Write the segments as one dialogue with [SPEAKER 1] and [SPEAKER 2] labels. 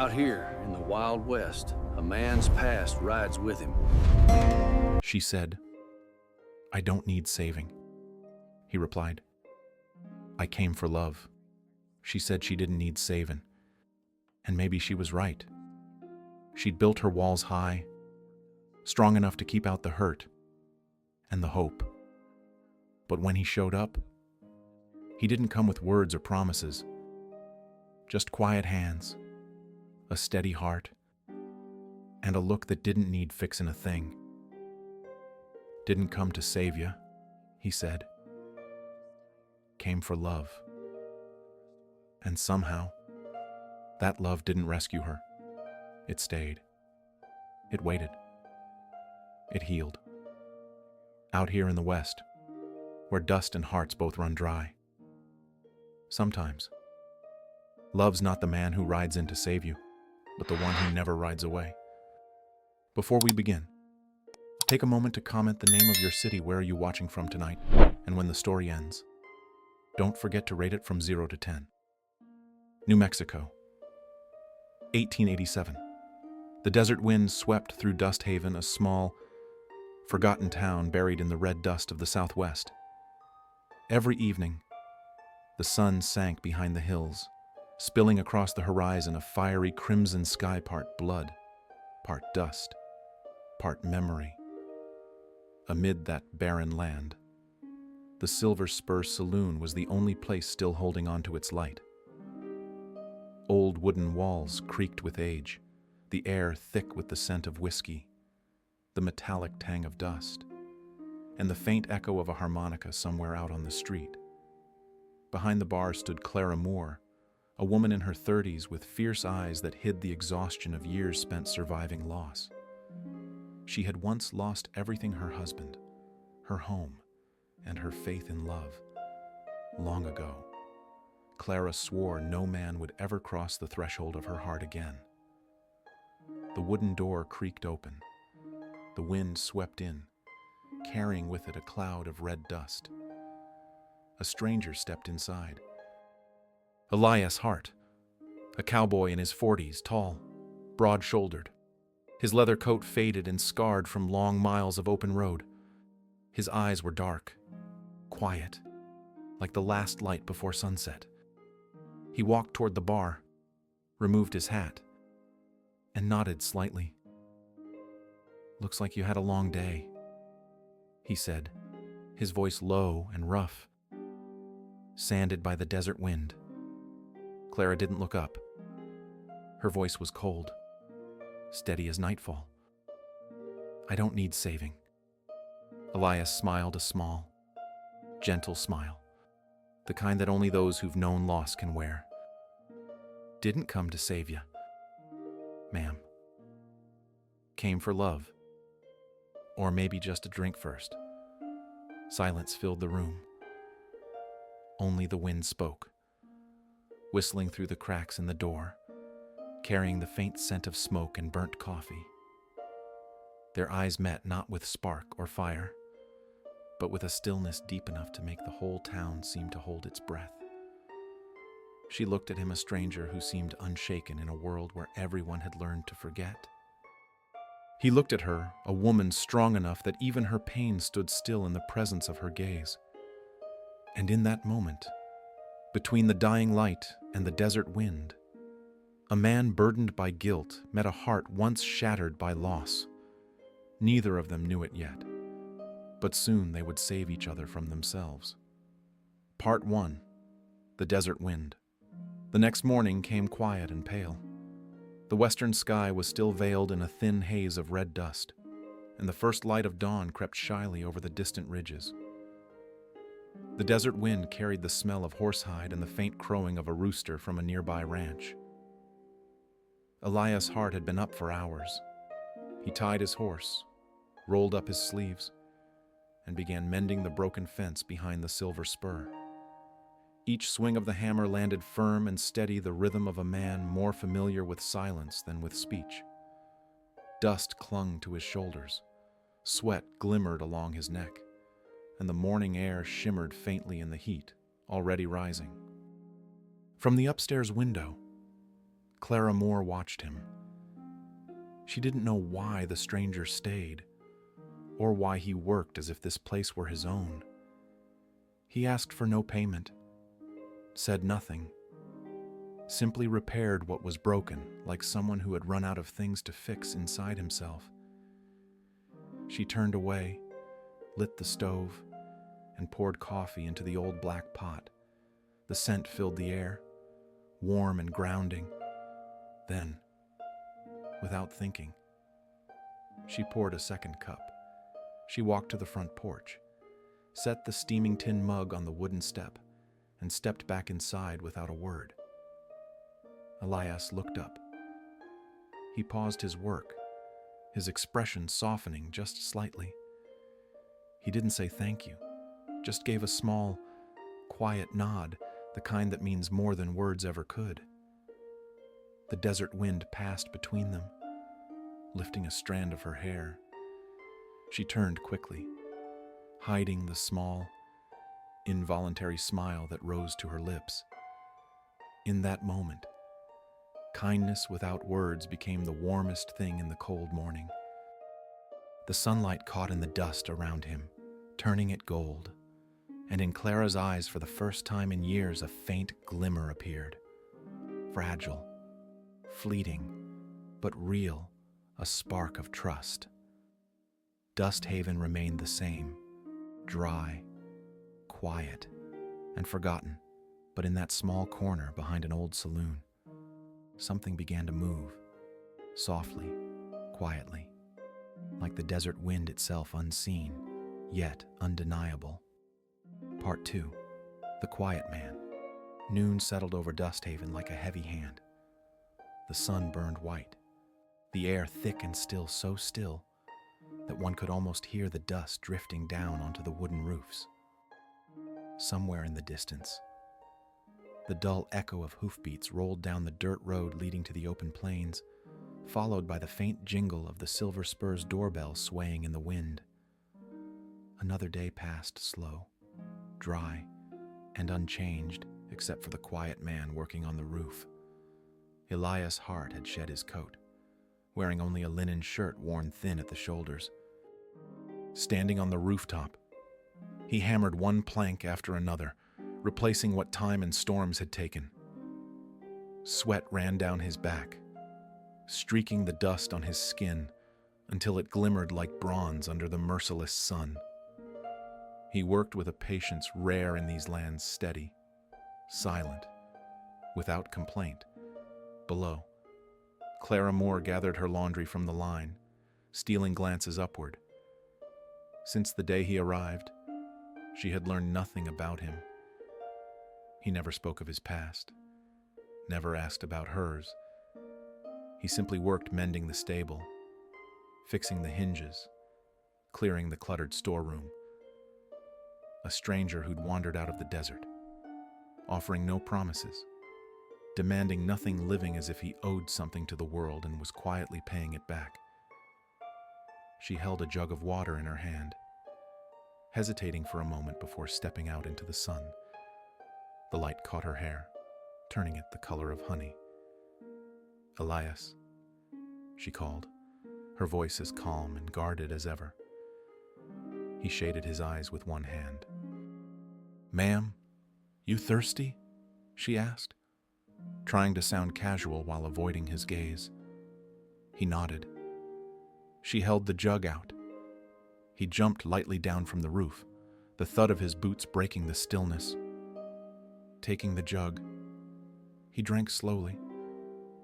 [SPEAKER 1] Out here in the Wild West, a man's past rides with him.
[SPEAKER 2] She said. I don't need saving, he replied. I came for love. She said she didn't need saving. And maybe she was right. She'd built her walls high, strong enough to keep out the hurt and the hope. But when he showed up, he didn't come with words or promises, just quiet hands, a steady heart, and a look that didn't need fixing a thing. Didn't come to save you, he said. Came for love. And somehow, that love didn't rescue her. It stayed. It waited. It healed. Out here in the West, where dust and hearts both run dry. Sometimes, love's not the man who rides in to save you, but the one who never rides away. Before we begin, take a moment to comment the name of your city. Where are you watching from tonight? And when the story ends, don't forget to rate it from 0 to 10. New Mexico, 1887. The desert wind swept through Dust Haven, a small, forgotten town buried in the red dust of the Southwest. Every evening, the sun sank behind the hills, spilling across the horizon a fiery crimson sky, part blood, part dust, part memory. Amid that barren land, the Silver Spur Saloon was the only place still holding on to its light. Old wooden walls creaked with age, the air thick with the scent of whiskey, the metallic tang of dust, and the faint echo of a harmonica somewhere out on the street. Behind the bar stood Clara Moore, a woman in her 30s with fierce eyes that hid the exhaustion of years spent surviving loss. She had once lost everything: her husband, her home, and her faith in love. Long ago, Clara swore no man would ever cross the threshold of her heart again. The wooden door creaked open. The wind swept in, carrying with it a cloud of red dust. A stranger stepped inside. Elias Hart, a cowboy in his 40s, tall, broad-shouldered. His leather coat faded and scarred from long miles of open road. His eyes were dark, quiet, like the last light before sunset. He walked toward the bar, removed his hat, and nodded slightly. "Looks like you had a long day," he said, his voice low and rough, sanded by the desert wind. Clara didn't look up. Her voice was cold, steady as nightfall. "I don't need saving." Elias smiled, a small, gentle smile, the kind that only those who've known loss can wear. "Didn't come to save you, ma'am. Came for love. Or maybe just a drink first." Silence filled the room. Only the wind spoke, whistling through the cracks in the door, carrying the faint scent of smoke and burnt coffee. Their eyes met, not with spark or fire, but with a stillness deep enough to make the whole town seem to hold its breath. She looked at him, a stranger who seemed unshaken in a world where everyone had learned to forget. He looked at her, a woman strong enough that even her pain stood still in the presence of her gaze. And in that moment, between the dying light and the desert wind, a man burdened by guilt met a heart once shattered by loss. Neither of them knew it yet, but soon they would save each other from themselves. Part 1. The Desert Wind. The next morning came quiet and pale. The western sky was still veiled in a thin haze of red dust, and the first light of dawn crept shyly over the distant ridges. The desert wind carried the smell of horsehide and the faint crowing of a rooster from a nearby ranch. Elias Hart had been up for hours. He tied his horse, rolled up his sleeves, and began mending the broken fence behind the Silver Spur. Each swing of the hammer landed firm and steady, the rhythm of a man more familiar with silence than with speech. Dust clung to his shoulders, sweat glimmered along his neck, and the morning air shimmered faintly in the heat, already rising. From the upstairs window, Clara Moore watched him. She didn't know why the stranger stayed, or why he worked as if this place were his own. He asked for no payment, said nothing, simply repaired what was broken, like someone who had run out of things to fix inside himself. She turned away, lit the stove, and poured coffee into the old black pot. The scent filled the air, warm and grounding. Then, without thinking, she poured a second cup. She walked to the front porch, set the steaming tin mug on the wooden step, and stepped back inside without a word. Elias looked up. He paused his work, his expression softening just slightly. He didn't say thank you, just gave a small, quiet nod, the kind that means more than words ever could. The desert wind passed between them, lifting a strand of her hair. She turned quickly, hiding the small, involuntary smile that rose to her lips. In that moment, kindness without words became the warmest thing in the cold morning. The sunlight caught in the dust around him, turning it gold, and in Clara's eyes for the first time in years a faint glimmer appeared. Fragile, fleeting, but real, a spark of trust. Dust Haven remained the same, dry, quiet, and forgotten, but in that small corner behind an old saloon, something began to move, softly, quietly, like the desert wind itself, unseen, yet undeniable. Part 2. The Quiet Man. Noon settled over Dust Haven like a heavy hand. The sun burned white, the air thick and still, so still that one could almost hear the dust drifting down onto the wooden roofs. Somewhere in the distance, the dull echo of hoofbeats rolled down the dirt road leading to the open plains, followed by the faint jingle of the Silver Spur's doorbell swaying in the wind. Another day passed slow, dry, and unchanged except for the quiet man working on the roof. Elias Hart had shed his coat, wearing only a linen shirt worn thin at the shoulders. Standing on the rooftop, he hammered one plank after another, replacing what time and storms had taken. Sweat ran down his back, streaking the dust on his skin until it glimmered like bronze under the merciless sun. He worked with a patience rare in these lands, steady, silent, without complaint. Below, Clara Moore gathered her laundry from the line, stealing glances upward. Since the day he arrived, she had learned nothing about him. He never spoke of his past, never asked about hers. He simply worked mending the stable, fixing the hinges, clearing the cluttered storeroom. A stranger who'd wandered out of the desert, offering no promises, demanding nothing living, as if he owed something to the world and was quietly paying it back. She held a jug of water in her hand, hesitating for a moment before stepping out into the sun. The light caught her hair, turning it the color of honey. "Elias," she called, her voice as calm and guarded as ever. He shaded his eyes with one hand. "Ma'am, you thirsty?" she asked, trying to sound casual while avoiding his gaze. He nodded. She held the jug out. He jumped lightly down from the roof, the thud of his boots breaking the stillness. Taking the jug, he drank slowly,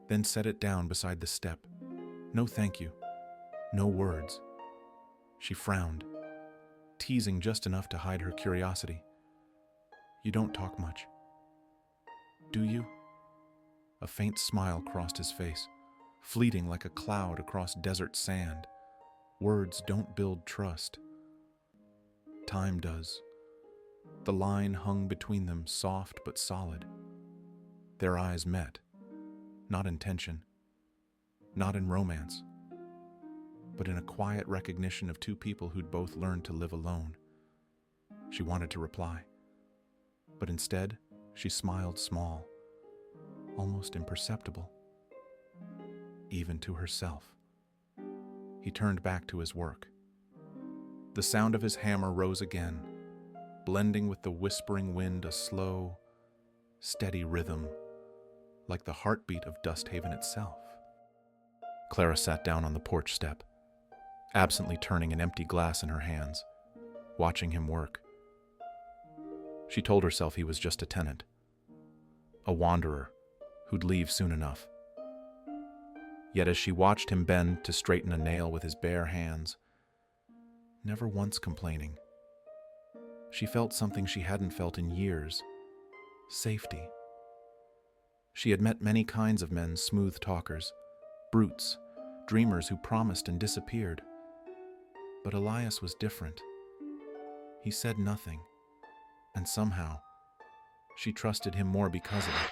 [SPEAKER 2] then set it down beside the step. No thank you, no words. She frowned, teasing just enough to hide her curiosity. "You don't talk much, do you?" A faint smile crossed his face, fleeting like a cloud across desert sand. Words don't build trust. Time does. The line hung between them, soft but solid. Their eyes met, not in tension, not in romance, but in a quiet recognition of two people who'd both learned to live alone. She wanted to reply, but instead she smiled small, almost imperceptible. even to herself. He turned back to his work. The sound of his hammer rose again, blending with the whispering wind, a slow, steady rhythm, like the heartbeat of Dusthaven itself. Clara sat down on the porch step, absently turning an empty glass in her hands, watching him work. She told herself he was just a tenant, a wanderer who'd leave soon enough. Yet as she watched him bend to straighten a nail with his bare hands, never once complaining, she felt something she hadn't felt in years: safety. She had met many kinds of men, smooth talkers, brutes, dreamers who promised and disappeared. But Elias was different. He said nothing, and somehow, she trusted him more because of it.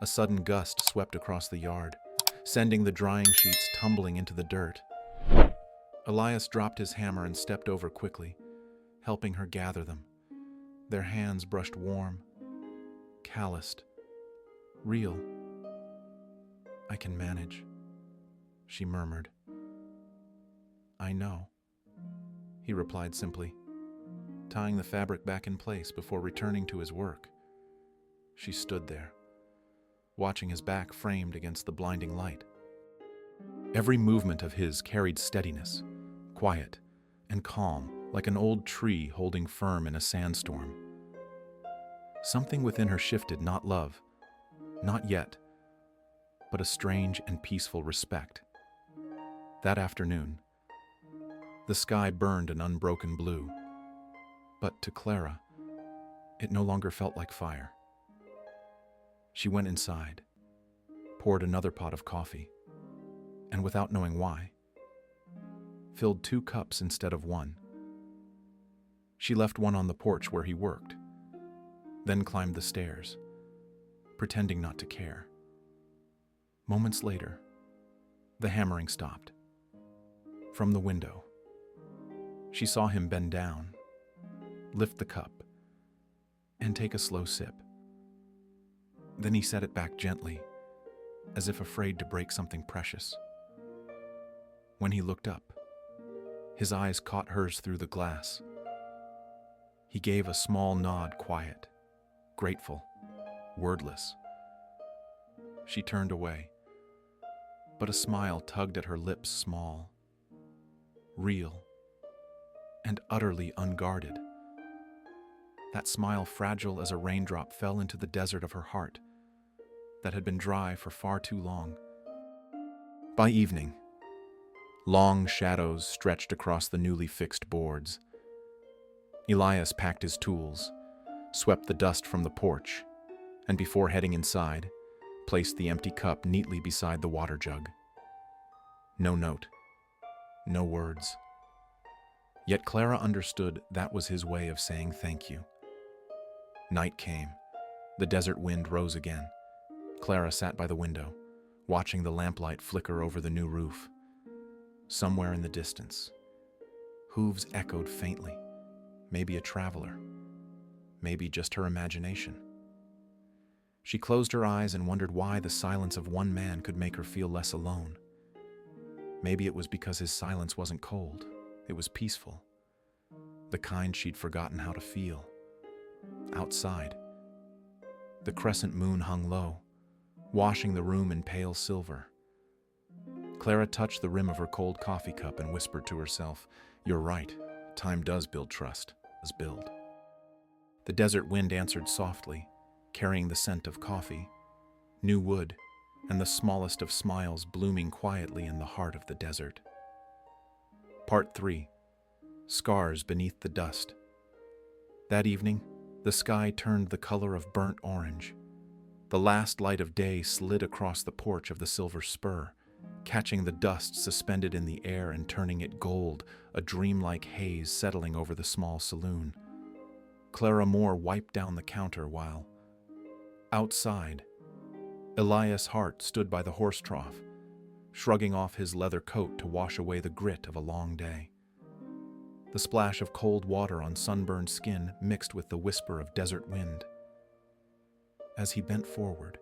[SPEAKER 2] A sudden gust swept across the yard, sending the drying sheets tumbling into the dirt. Elias dropped his hammer and stepped over quickly, helping her gather them. Their hands brushed warm, calloused, real. "I can manage," she murmured. "I know," he replied simply, tying the fabric back in place before returning to his work. She stood there, watching his back framed against the blinding light. Every movement of his carried steadiness, quiet and calm, like an old tree holding firm in a sandstorm. Something within her shifted, not love, not yet, but a strange and peaceful respect. That afternoon, the sky burned an unbroken blue, but to Clara, it no longer felt like fire. She went inside, poured another pot of coffee, and without knowing why, filled 2 cups instead of 1. She left one on the porch where he worked, then climbed the stairs, pretending not to care. Moments later, the hammering stopped. From the window, she saw him bend down, lift the cup, and take a slow sip. Then he set it back gently, as if afraid to break something precious. When he looked up, his eyes caught hers through the glass. He gave a small nod, quiet, grateful, wordless. She turned away, but a smile tugged at her lips, small, real, and utterly unguarded. That smile, fragile as a raindrop, fell into the desert of her heart that had been dry for far too long. By evening, long shadows stretched across the newly fixed boards. Elias packed his tools, swept the dust from the porch, and before heading inside, placed the empty cup neatly beside the water jug. No note, no words. Yet Clara understood that was his way of saying thank you. Night came. The desert wind rose again. Clara sat by the window, watching the lamplight flicker over the new roof. Somewhere in the distance, hooves echoed faintly. Maybe a traveler. Maybe just her imagination. She closed her eyes and wondered why the silence of one man could make her feel less alone. Maybe it was because his silence wasn't cold. It was peaceful. The kind she'd forgotten how to feel. Outside, the crescent moon hung low, washing the room in pale silver. Clara touched the rim of her cold coffee cup and whispered to herself, "You're right. Time does build trust, does build." The desert wind answered softly, carrying the scent of coffee, new wood, and the smallest of smiles blooming quietly in the heart of the desert. Part 3. Scars Beneath the Dust. That evening, the sky turned the color of burnt orange. The last light of day slid across the porch of the Silver Spur, catching the dust suspended in the air and turning it gold, a dreamlike haze settling over the small saloon. Clara Moore wiped down the counter while, outside, Elias Hart stood by the horse trough, shrugging off his leather coat to wash away the grit of a long day. The splash of cold water on sunburned skin mixed with the whisper of desert wind. As he bent forward,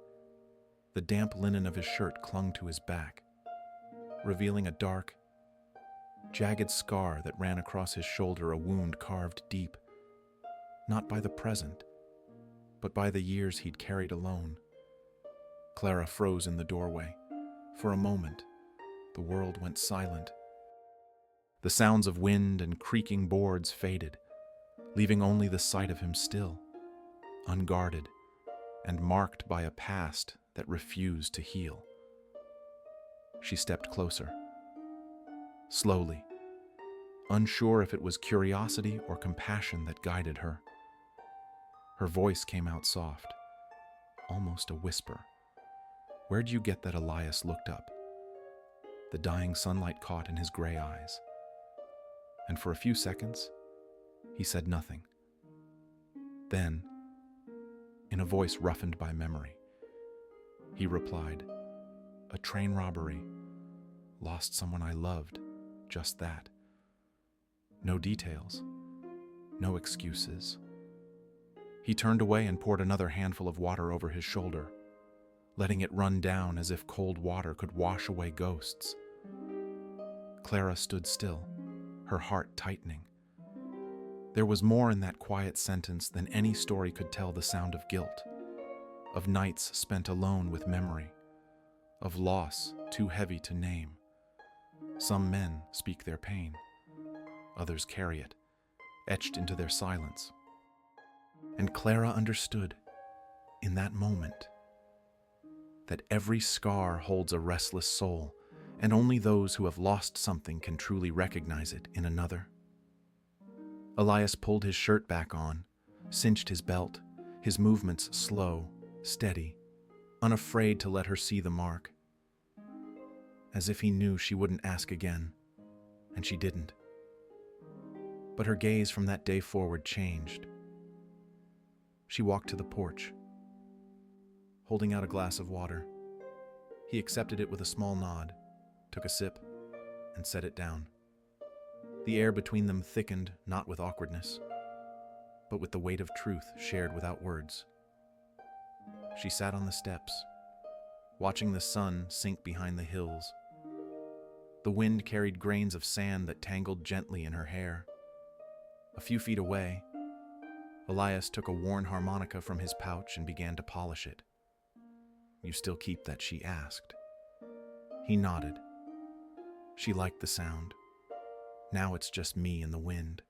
[SPEAKER 2] The damp linen of his shirt clung to his back, revealing a dark, jagged scar that ran across his shoulder, a wound carved deep, not by the present, but by the years he'd carried alone. Clara froze in the doorway. For a moment, the world went silent. The sounds of wind and creaking boards faded, leaving only the sight of him still, unguarded, and marked by a past that refused to heal. She stepped closer, slowly, unsure if it was curiosity or compassion that guided her. Her voice came out soft, almost a whisper. "Where'd you get that?" Elias looked up. The dying sunlight caught in his gray eyes. And for a few seconds, he said nothing. Then, in a voice roughened by memory, he replied, "A train robbery. Lost someone I loved. Just that. No details. No excuses." He turned away and poured another handful of water over his shoulder, letting it run down as if cold water could wash away ghosts. Clara stood still, her heart tightening. There was more in that quiet sentence than any story could tell: the sound of guilt, of nights spent alone with memory, of loss too heavy to name. Some men speak their pain, others carry it, etched into their silence. And Clara understood, in that moment, that every scar holds a restless soul, and only those who have lost something can truly recognize it in another. Elias pulled his shirt back on, cinched his belt, his movements slow, steady, unafraid to let her see the mark. As if he knew she wouldn't ask again, and she didn't. But her gaze from that day forward changed. She walked to the porch, holding out a glass of water. He accepted it with a small nod, took a sip, and set it down. The air between them thickened, not with awkwardness, but with the weight of truth shared without words. She sat on the steps, watching the sun sink behind the hills. The wind carried grains of sand that tangled gently in her hair. A few feet away, Elias took a worn harmonica from his pouch and began to polish it. "You still keep that?" she asked. He nodded. She liked the sound. "Now it's just me and the wind."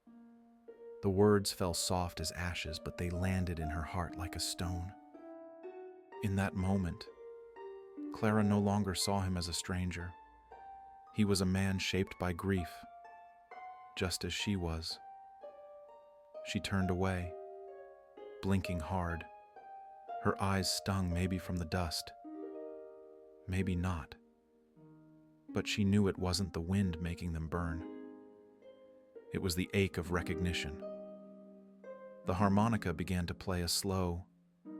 [SPEAKER 2] The words fell soft as ashes, but they landed in her heart like a stone. In that moment, Clara no longer saw him as a stranger. He was a man shaped by grief, just as she was. She turned away, blinking hard. Her eyes stung, maybe from the dust, maybe not. But she knew it wasn't the wind making them burn. It was the ache of recognition. The harmonica began to play a slow,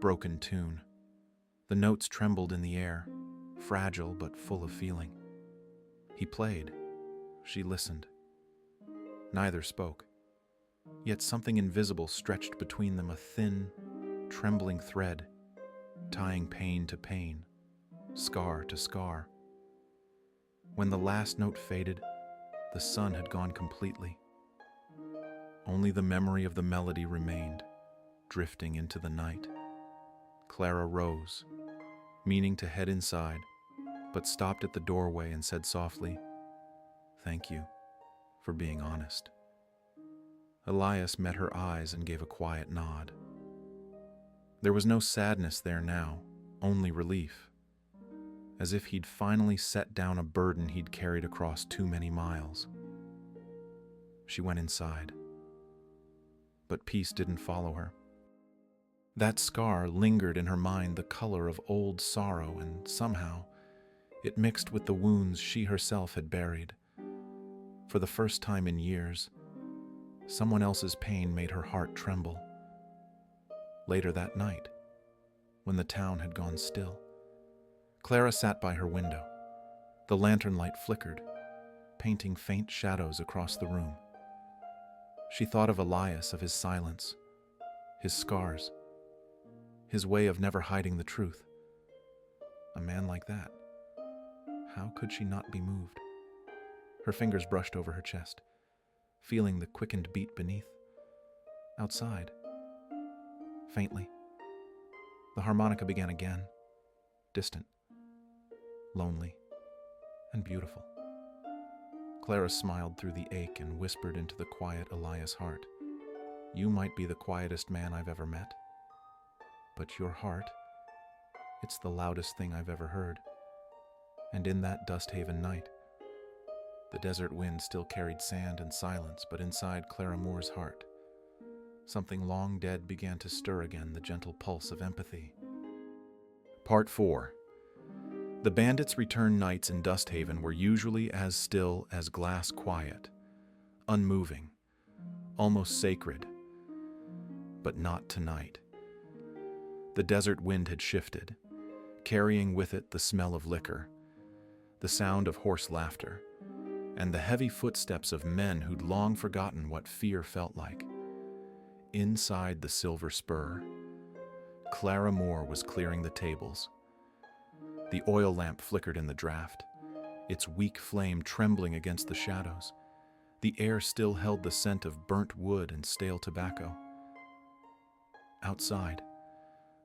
[SPEAKER 2] broken tune. The notes trembled in the air, fragile but full of feeling. He played. She listened. Neither spoke. Yet something invisible stretched between them, a thin, trembling thread, tying pain to pain, scar to scar. When the last note faded, the sun had gone completely. Only the memory of the melody remained, drifting into the night. Clara rose, meaning to head inside, but stopped at the doorway and said softly, "Thank you for being honest." Elias met her eyes and gave a quiet nod. There was no sadness there now, only relief, as if he'd finally set down a burden he'd carried across too many miles. She went inside, but peace didn't follow her. That scar lingered in her mind, the color of old sorrow, and somehow it mixed with the wounds she herself had buried. For the first time in years, someone else's pain made her heart tremble. Later that night, when the town had gone still, Clara sat by her window. The lantern light flickered, painting faint shadows across the room. She thought of Elias, of his silence, his scars, his way of never hiding the truth. A man like that. How could she not be moved? Her fingers brushed over her chest, feeling the quickened beat beneath. Outside, faintly, the harmonica began again, distant, lonely, and beautiful. Clara smiled through the ache and whispered into the quiet Elias' heart, "You might be the quietest man I've ever met, but your heart, it's the loudest thing I've ever heard." And in that Dust Haven night, the desert wind still carried sand and silence, but inside Clara Moore's heart, something long dead began to stir again, the gentle pulse of empathy. Part 4. The bandits' return nights in Dust Haven were usually as still as glass quiet, unmoving, almost sacred. But not tonight. The desert wind had shifted, carrying with it the smell of liquor, the sound of hoarse laughter, and the heavy footsteps of men who'd long forgotten what fear felt like. Inside the Silver Spur, Clara Moore was clearing the tables. The oil lamp flickered in the draft, its weak flame trembling against the shadows. The air still held the scent of burnt wood and stale tobacco. Outside,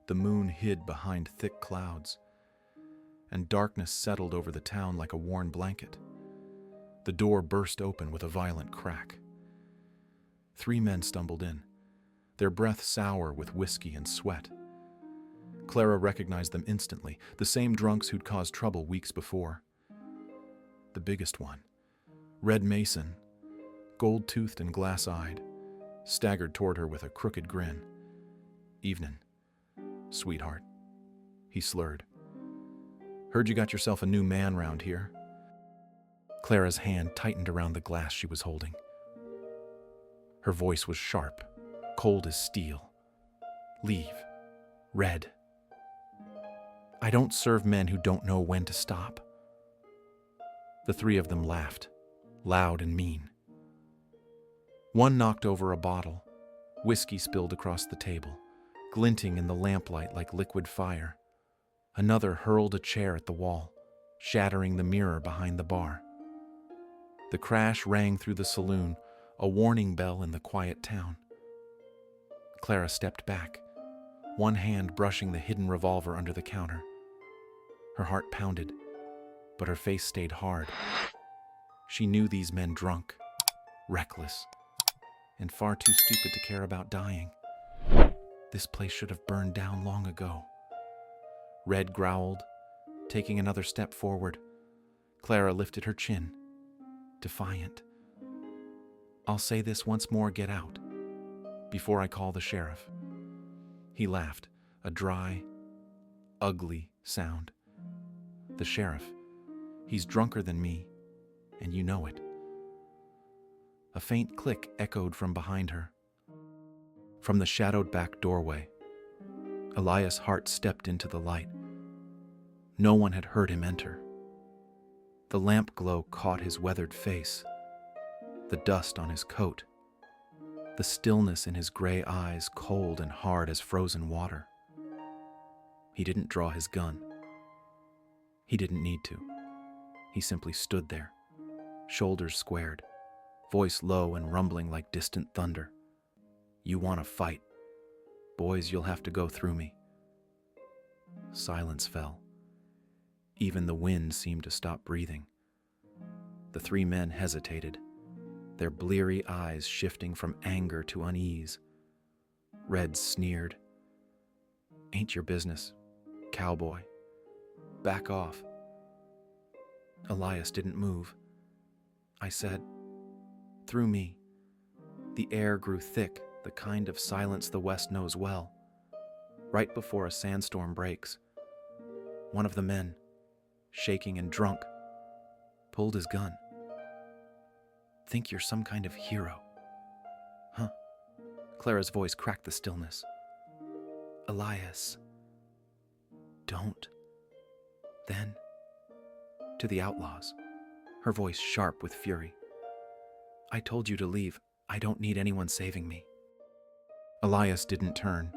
[SPEAKER 2] the moon hid behind thick clouds, and darkness settled over the town like a worn blanket. The door burst open with a violent crack. 3 men stumbled in, their breath sour with whiskey and sweat. Clara recognized them instantly, the same drunks who'd caused trouble weeks before. The biggest one, Red Mason, gold-toothed and glass-eyed, staggered toward her with a crooked grin. "Evenin', sweetheart," he slurred. "Heard you got yourself a new man round here." Clara's hand tightened around the glass she was holding. Her voice was sharp, cold as steel. "Leave. Red. I don't serve men who don't know when to stop." The 3 of them laughed, loud and mean. One knocked over a bottle. Whiskey spilled across the table, glinting in the lamplight like liquid fire. Another hurled a chair at the wall, shattering the mirror behind the bar. The crash rang through the saloon, a warning bell in the quiet town. Clara stepped back, one hand brushing the hidden revolver under the counter. Her heart pounded, but her face stayed hard. She knew these men drunk, reckless, and far too stupid to care about dying. This place should have burned down long ago. Red growled, taking another step forward. Clara lifted her chin, defiant. "I'll say this once more, get out, before I call the sheriff." He laughed, a dry, ugly sound. "The sheriff, he's drunker than me, and you know it." A faint click echoed from behind her. From the shadowed back doorway, Elias Hart stepped into the light. No one had heard him enter. The lamp glow caught his weathered face, the dust on his coat, the stillness in his gray eyes cold and hard as frozen water. He didn't draw his gun. He didn't need to. He simply stood there, shoulders squared, voice low and rumbling like distant thunder. "You want to fight? Boys, you'll have to go through me." Silence fell. Even the wind seemed to stop breathing. The 3 men hesitated, their bleary eyes shifting from anger to unease. Red sneered. "Ain't your business, cowboy. Back off." Elias didn't move. I said, "Through me." The air grew thick, the kind of silence the West knows well. Right before a sandstorm breaks, one of the men, shaking and drunk, pulled his gun. "Think you're some kind of hero, huh?" Clara's voice cracked the stillness. "Elias, don't." Then, to the outlaws, her voice sharp with fury, "I told you to leave. I don't need anyone saving me." Elias didn't turn.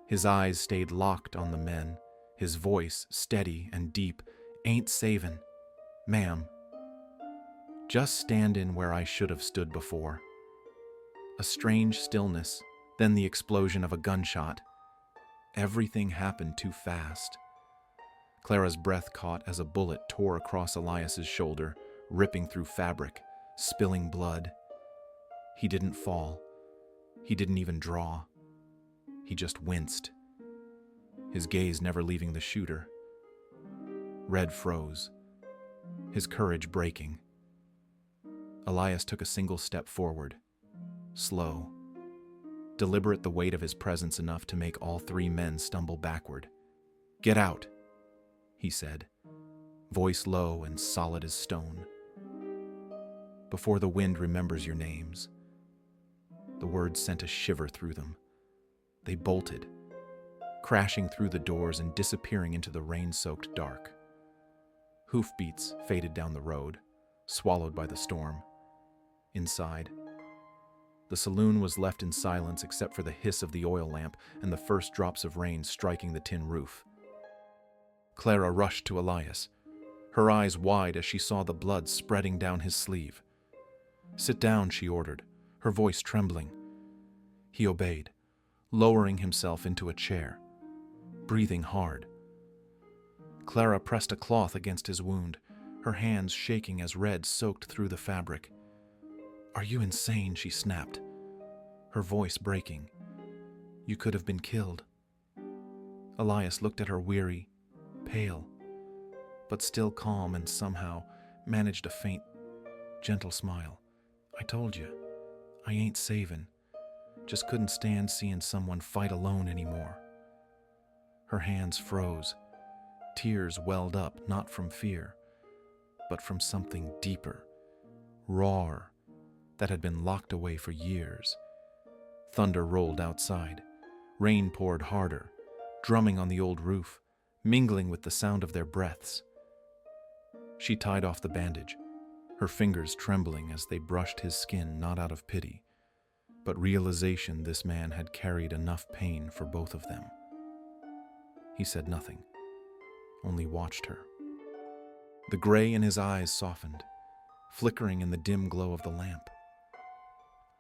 [SPEAKER 2] His eyes stayed locked on the men, his voice steady and deep. "Ain't savin', ma'am. Just standin' where I should have stood before." A strange stillness, then the explosion of a gunshot. Everything happened too fast. Clara's breath caught as a bullet tore across Elias's shoulder, ripping through fabric, spilling blood. He didn't fall. He didn't even draw. He just winced, his gaze never leaving the shooter. Red froze, his courage breaking. Elias took a single step forward, slow, deliberate, the weight of his presence enough to make all three men stumble backward. "Get out," he said, voice low and solid as stone. "Before the wind remembers your names." The words sent a shiver through them. They bolted, crashing through the doors and disappearing into the rain-soaked dark. Hoofbeats faded down the road, swallowed by the storm. Inside, the saloon was left in silence except for the hiss of the oil lamp and the first drops of rain striking the tin roof. Clara rushed to Elias, her eyes wide as she saw the blood spreading down his sleeve. "Sit down," she ordered, her voice trembling. He obeyed, lowering himself into a chair, breathing hard. Clara pressed a cloth against his wound, her hands shaking as red soaked through the fabric. "Are you insane?" she snapped, her voice breaking. "You could have been killed." Elias looked at her weary, pale, but still calm, and somehow managed a faint, gentle smile. "I told you, I ain't savin'. Just couldn't stand seeing someone fight alone anymore." Her hands froze. Tears welled up, not from fear, but from something deeper, rawer, that had been locked away for years. Thunder rolled outside. Rain poured harder, drumming on the old roof, mingling with the sound of their breaths. She tied off the bandage, her fingers trembling as they brushed his skin, not out of pity, but realization this man had carried enough pain for both of them. He said nothing, only watched her. The gray in his eyes softened, flickering in the dim glow of the lamp.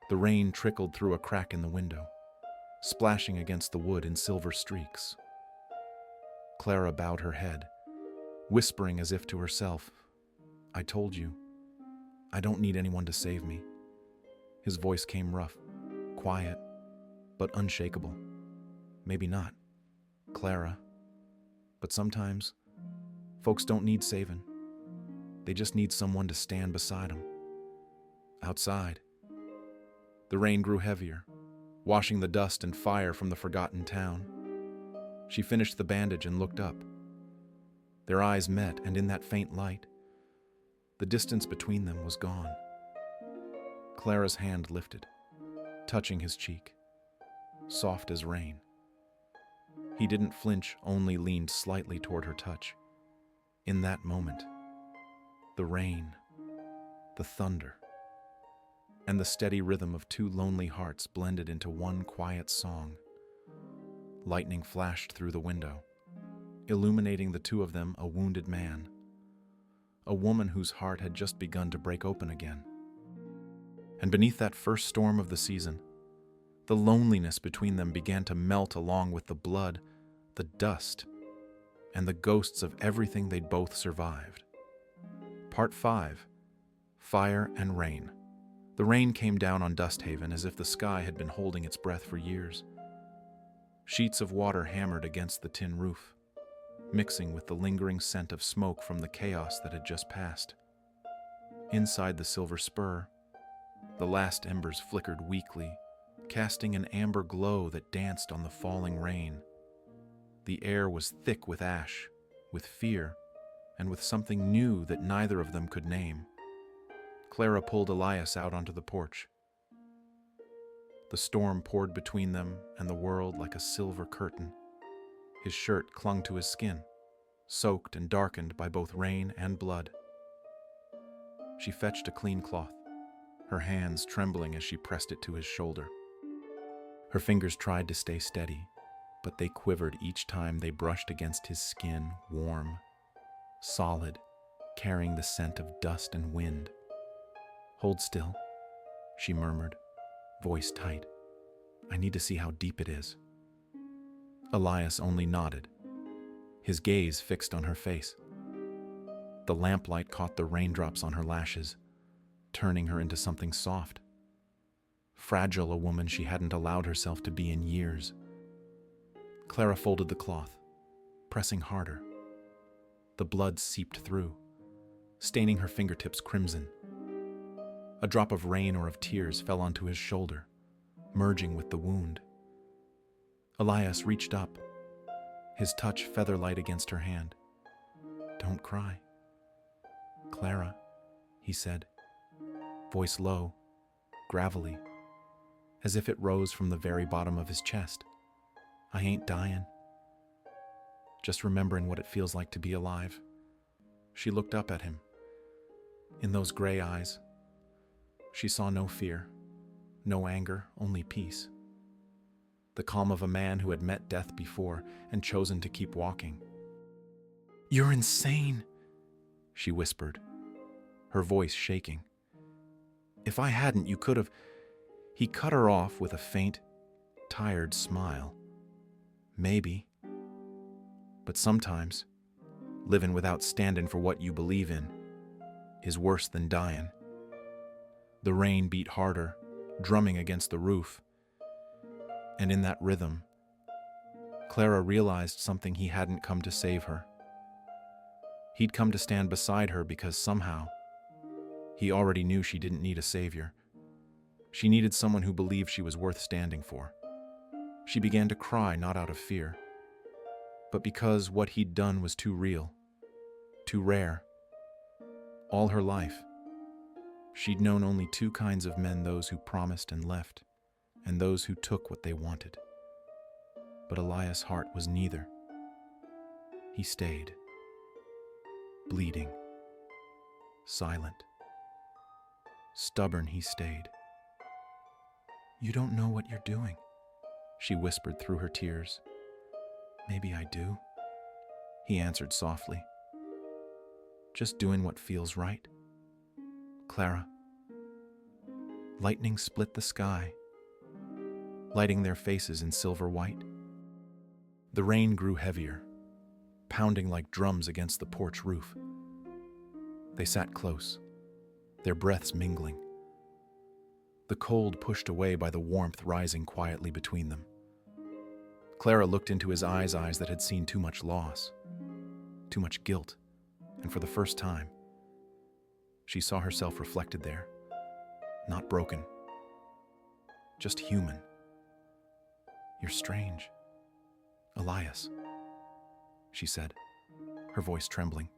[SPEAKER 2] The rain trickled through a crack in the window, splashing against the wood in silver streaks. Clara bowed her head, whispering as if to herself, "I told you, I don't need anyone to save me." His voice came rough, quiet, but unshakable. "Maybe not, Clara, but sometimes folks don't need saving. They just need someone to stand beside them." Outside, the rain grew heavier, washing the dust and fire from the forgotten town. She finished the bandage and looked up. Their eyes met, and in that faint light, the distance between them was gone. Clara's hand lifted, touching his cheek, soft as rain. He didn't flinch, only leaned slightly toward her touch. In that moment, the rain, the thunder, and the steady rhythm of two lonely hearts blended into one quiet song. Lightning flashed through the window, illuminating the two of them, a wounded man, a woman whose heart had just begun to break open again. And beneath that first storm of the season, the loneliness between them began to melt along with the blood, the dust, and the ghosts of everything they'd both survived. Part 5. Fire and Rain. The rain came down on Dusthaven as if the sky had been holding its breath for years. Sheets of water hammered against the tin roof, mixing with the lingering scent of smoke from the chaos that had just passed. Inside the silver spur, the last embers flickered weakly, casting an amber glow that danced on the falling rain. The air was thick with ash, with fear, and with something new that neither of them could name. Clara pulled Elias out onto the porch. The storm poured between them and the world like a silver curtain. His shirt clung to his skin, soaked and darkened by both rain and blood. She fetched a clean cloth, her hands trembling as she pressed it to his shoulder. Her fingers tried to stay steady, but they quivered each time they brushed against his skin, warm, solid, carrying the scent of dust and wind. "Hold still," she murmured, voice tight. "I need to see how deep it is." Elias only nodded, his gaze fixed on her face. The lamplight caught the raindrops on her lashes, turning her into something soft. Fragile, a woman she hadn't allowed herself to be in years. Clara folded the cloth, pressing harder. The blood seeped through, staining her fingertips crimson. A drop of rain or of tears fell onto his shoulder, merging with the wound. Elias reached up, his touch feather-light against her hand. "Don't cry." "Clara," he said, voice low, gravelly, as if it rose from the very bottom of his chest. "I ain't dying. Just remembering what it feels like to be alive." She looked up at him. In those gray eyes, she saw no fear, no anger, only peace. The calm of a man who had met death before and chosen to keep walking. "You're insane," she whispered, her voice shaking. "If I hadn't, you could have..." He cut her off with a faint, tired smile. "Maybe. But sometimes, living without standing for what you believe in is worse than dying." The rain beat harder, drumming against the roof. And in that rhythm, Clara realized something he hadn't come to save her. He'd come to stand beside her because somehow, he already knew she didn't need a savior. She needed someone who believed she was worth standing for. She began to cry, not out of fear, but because what he'd done was too real, too rare. All her life, she'd known only two kinds of men: those who promised and left, and those who took what they wanted. But Elias' heart was neither. He stayed, bleeding, silent. Stubborn, he stayed. "You don't know what you're doing," she whispered through her tears. "Maybe I do," he answered softly. "Just doing what feels right. Clara." Lightning split the sky, lighting their faces in silver white. The rain grew heavier, pounding like drums against the porch roof. They sat close, their breaths mingling. The cold pushed away by the warmth rising quietly between them. Clara looked into his eyes that had seen too much loss, too much guilt, and for the first time, she saw herself reflected there, not broken, just human. "You're strange, Elias," she said, her voice trembling.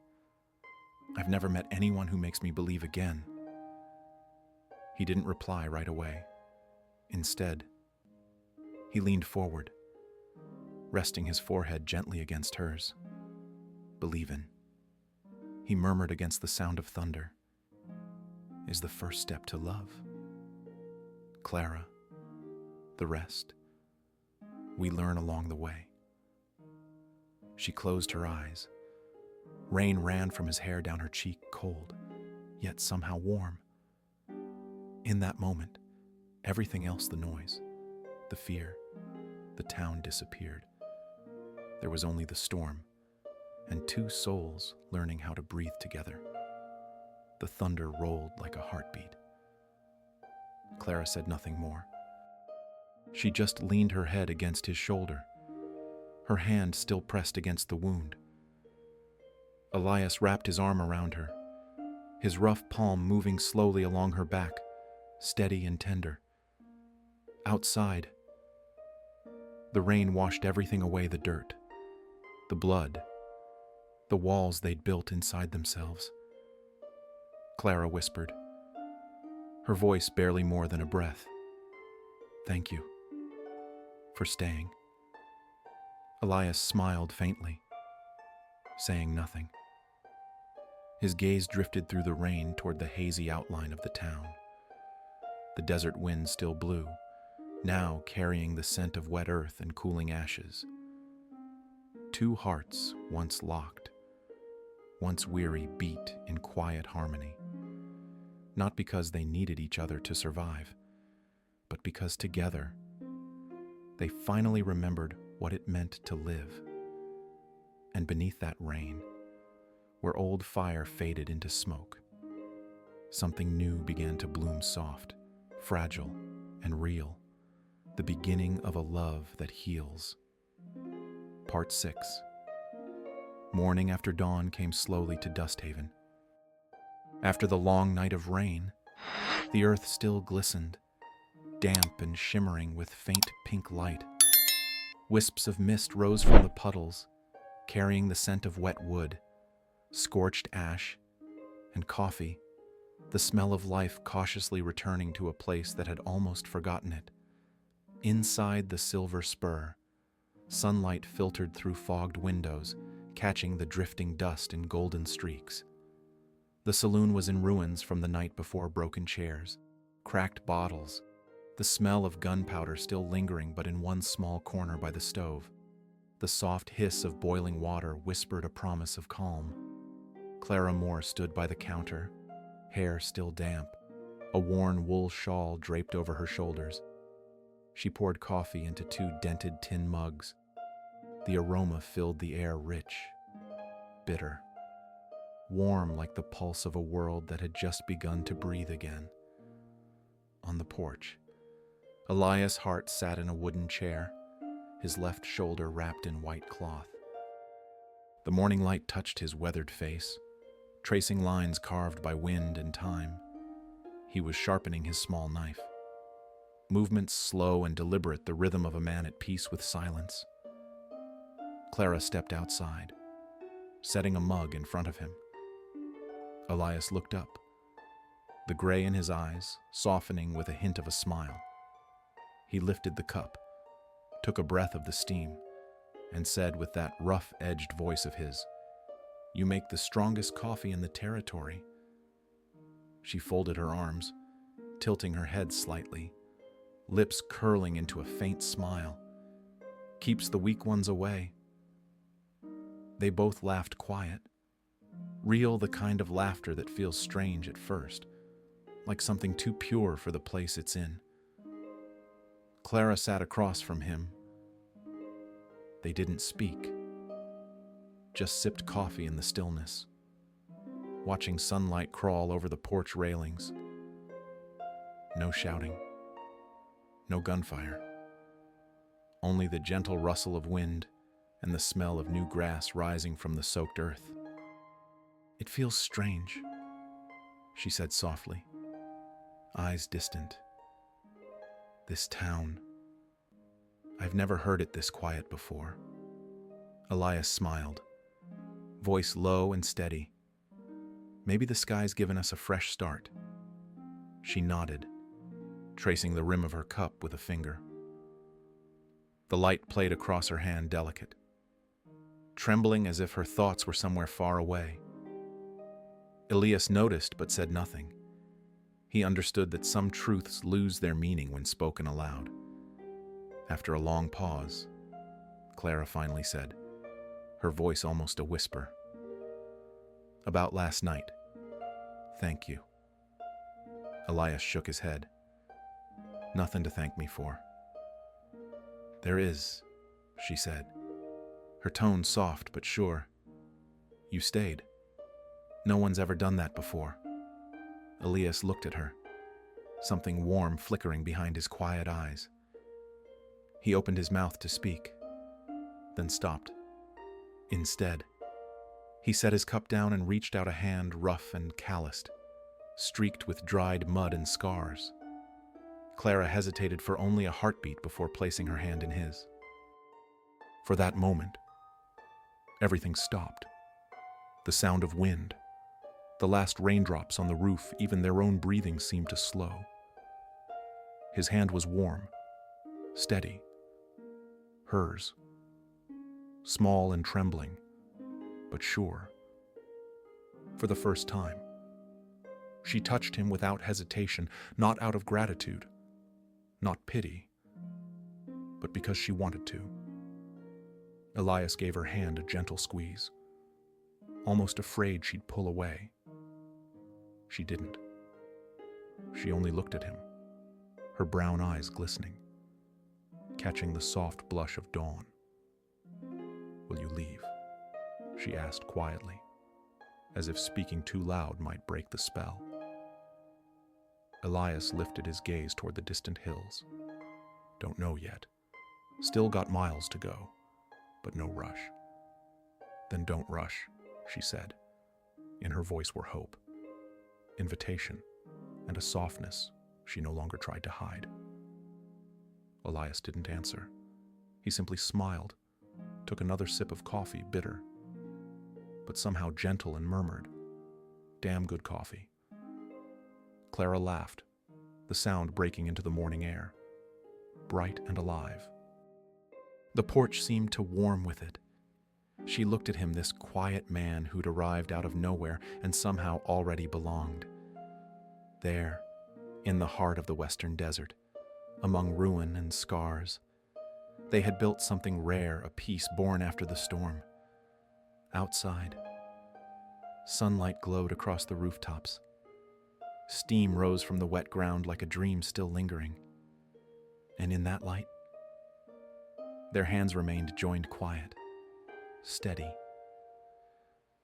[SPEAKER 2] "I've never met anyone who makes me believe again." He didn't reply right away. Instead, he leaned forward, resting his forehead gently against hers. "Believin'," he murmured against the sound of thunder, "is the first step to love. Clara, the rest, we learn along the way." She closed her eyes. Rain ran from his hair down her cheek, cold, yet somehow warm. In that moment, everything else, the noise, the fear, the town disappeared. There was only the storm, and two souls learning how to breathe together. The thunder rolled like a heartbeat. Clara said nothing more. She just leaned her head against his shoulder, her hand still pressed against the wound. Elias wrapped his arm around her, his rough palm moving slowly along her back, steady and tender. Outside, the rain washed everything away: the dirt, the blood, the walls they'd built inside themselves. Clara whispered, her voice barely more than a breath, "Thank you for staying." Elias smiled faintly, saying nothing. His gaze drifted through the rain toward the hazy outline of the town. The desert wind still blew, now carrying the scent of wet earth and cooling ashes. Two hearts once locked, once weary, beat in quiet harmony, not because they needed each other to survive, but because together they finally remembered what it meant to live. And beneath that rain, where old fire faded into smoke, something new began to bloom, soft, fragile, and real, the beginning of a love that heals. Part 6. Morning after dawn came slowly to Dusthaven. After the long night of rain, the earth still glistened, damp and shimmering with faint pink light. Wisps of mist rose from the puddles, carrying the scent of wet wood, scorched ash, and coffee, the smell of life cautiously returning to a place that had almost forgotten it. Inside the silver spur, sunlight filtered through fogged windows, catching the drifting dust in golden streaks. The saloon was in ruins from the night before, broken chairs, cracked bottles, the smell of gunpowder still lingering but in one small corner by the stove. The soft hiss of boiling water whispered a promise of calm. Clara Moore stood by the counter, hair still damp, a worn wool shawl draped over her shoulders. She poured coffee into 2 dented tin mugs. The aroma filled the air, rich, bitter, warm like the pulse of a world that had just begun to breathe again. On the porch, Elias Hart sat in a wooden chair, his left shoulder wrapped in white cloth. The morning light touched his weathered face, tracing lines carved by wind and time. He was sharpening his small knife. Movements slow and deliberate, the rhythm of a man at peace with silence. Clara stepped outside, setting a mug in front of him. Elias looked up, the gray in his eyes softening with a hint of a smile. He lifted the cup, took a breath of the steam, and said with that rough-edged voice of his, "You make the strongest coffee in the territory." She folded her arms, tilting her head slightly, lips curling into a faint smile. "Keeps the weak ones away." They both laughed quiet, real, the kind of laughter that feels strange at first, like something too pure for the place it's in. Clara sat across from him. They didn't speak, just sipped coffee in the stillness, watching sunlight crawl over the porch railings. No shouting, no gunfire, only the gentle rustle of wind and the smell of new grass rising from the soaked earth. "It feels strange," she said softly, eyes distant. "This town. I've never heard it this quiet before." Elias smiled, voice low and steady. "Maybe the sky's given us a fresh start." She nodded, tracing the rim of her cup with a finger. The light played across her hand, delicate, trembling as if her thoughts were somewhere far away. Elias noticed but said nothing. He understood that some truths lose their meaning when spoken aloud. After a long pause, Clara finally said, her voice almost a whisper, "About last night. Thank you." Elias shook his head. "Nothing to thank me for." "There is," she said, her tone soft but sure. "You stayed. No one's ever done that before." Elias looked at her, something warm flickering behind his quiet eyes. He opened his mouth to speak, then stopped. Instead, he set his cup down and reached out a hand, rough and calloused, streaked with dried mud and scars. Clara hesitated for only a heartbeat before placing her hand in his. For that moment, everything stopped. The sound of wind, the last raindrops on the roof, even their own breathing seemed to slow. His hand was warm, steady, hers, small and trembling, but sure. For the first time, she touched him without hesitation, not out of gratitude, not pity, but because she wanted to. Elias gave her hand a gentle squeeze, almost afraid she'd pull away. She didn't. She only looked at him, her brown eyes glistening, catching the soft blush of dawn. "Will you leave?" she asked quietly, as if speaking too loud might break the spell. Elias lifted his gaze toward the distant hills. "Don't know yet. Still got miles to go, but no rush." "Then don't rush," she said. In her voice were hope, invitation, and a softness she no longer tried to hide. Elias didn't answer. He simply smiled, took another sip of coffee, bitter, but somehow gentle, and murmured, "Damn good coffee." Clara laughed, the sound breaking into the morning air, bright and alive. The porch seemed to warm with it. She looked at him, this quiet man who'd arrived out of nowhere and somehow already belonged. There, in the heart of the western desert, among ruin and scars, they had built something rare, a peace born after the storm. Outside, sunlight glowed across the rooftops. Steam rose from the wet ground like a dream still lingering. And in that light, their hands remained joined quiet, steady.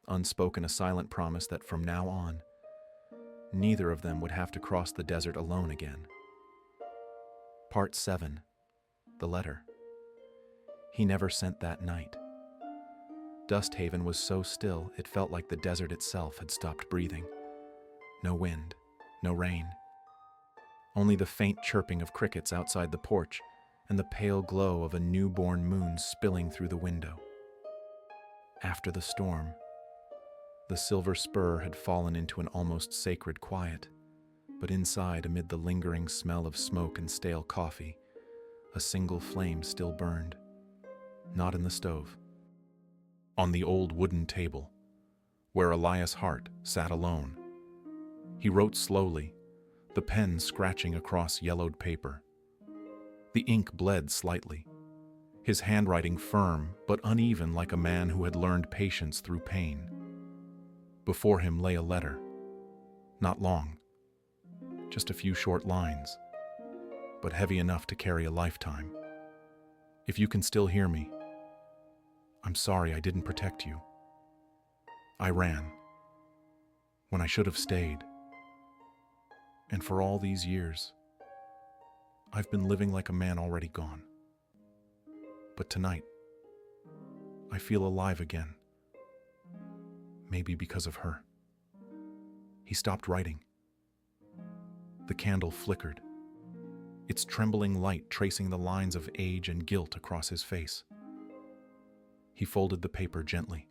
[SPEAKER 2] Unspoken, a silent promise that from now on, neither of them would have to cross the desert alone again. Part 7. The letter. He never sent that night. Dust Haven was so still it felt like the desert itself had stopped breathing. No wind, no rain. Only the faint chirping of crickets outside the porch and the pale glow of a newborn moon spilling through the window. After the storm, the silver spur had fallen into an almost sacred quiet, but inside, amid the lingering smell of smoke and stale coffee, a single flame still burned, not in the stove. On the old wooden table, where Elias Hart sat alone, he wrote slowly, the pen scratching across yellowed paper. The ink bled slightly, his handwriting firm but uneven like a man who had learned patience through pain. Before him lay a letter, not long, just a few short lines, but heavy enough to carry a lifetime. "If you can still hear me, I'm sorry I didn't protect you. I ran when I should have stayed. And for all these years, I've been living like a man already gone. But tonight, I feel alive again. Maybe because of her." He stopped writing. The candle flickered, its trembling light tracing the lines of age and guilt across his face. He folded the paper gently,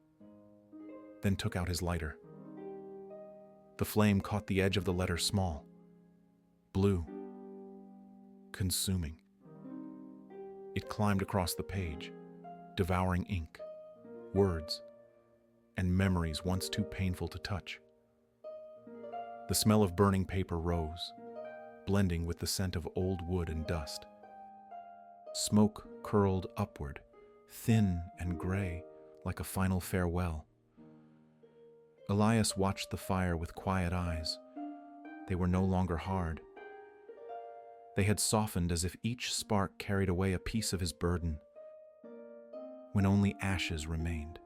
[SPEAKER 2] then took out his lighter. The flame caught the edge of the letter small, blue, consuming. It climbed across the page, devouring ink, words, and memories once too painful to touch. The smell of burning paper rose, blending with the scent of old wood and dust. Smoke curled upward, thin and gray, like a final farewell. Elias watched the fire with quiet eyes. They were no longer hard. They had softened as if each spark carried away a piece of his burden. When only ashes remained.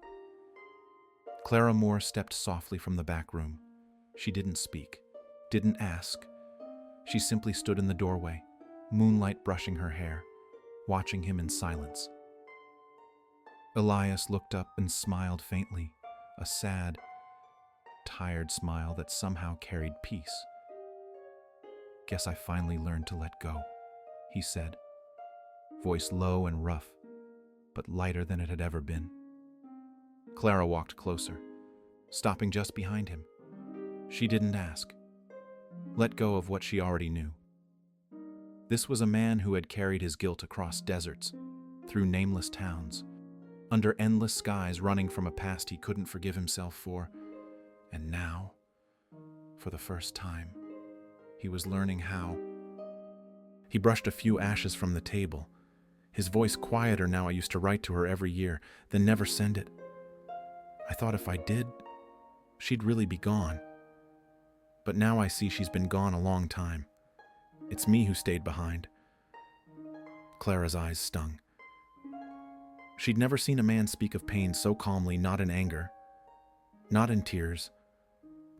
[SPEAKER 2] Clara Moore stepped softly from the back room. She didn't speak, didn't ask. She simply stood in the doorway, moonlight brushing her hair, watching him in silence. Elias looked up and smiled faintly, a sad, tired smile that somehow carried peace. "Guess I finally learned to let go," he said, voice low and rough, but lighter than it had ever been. Clara walked closer, stopping just behind him. She didn't ask. Let go of what she already knew. This was a man who had carried his guilt across deserts, through nameless towns, under endless skies, running from a past he couldn't forgive himself for. And now, for the first time, he was learning how. He brushed a few ashes from the table, His voice quieter now. I used to write to her every year, then never send it. I thought if I did, she'd really be gone. But now I see she's been gone a long time. It's me who stayed behind. Clara's eyes stung. She'd never seen a man speak of pain so calmly, not in anger, not in tears,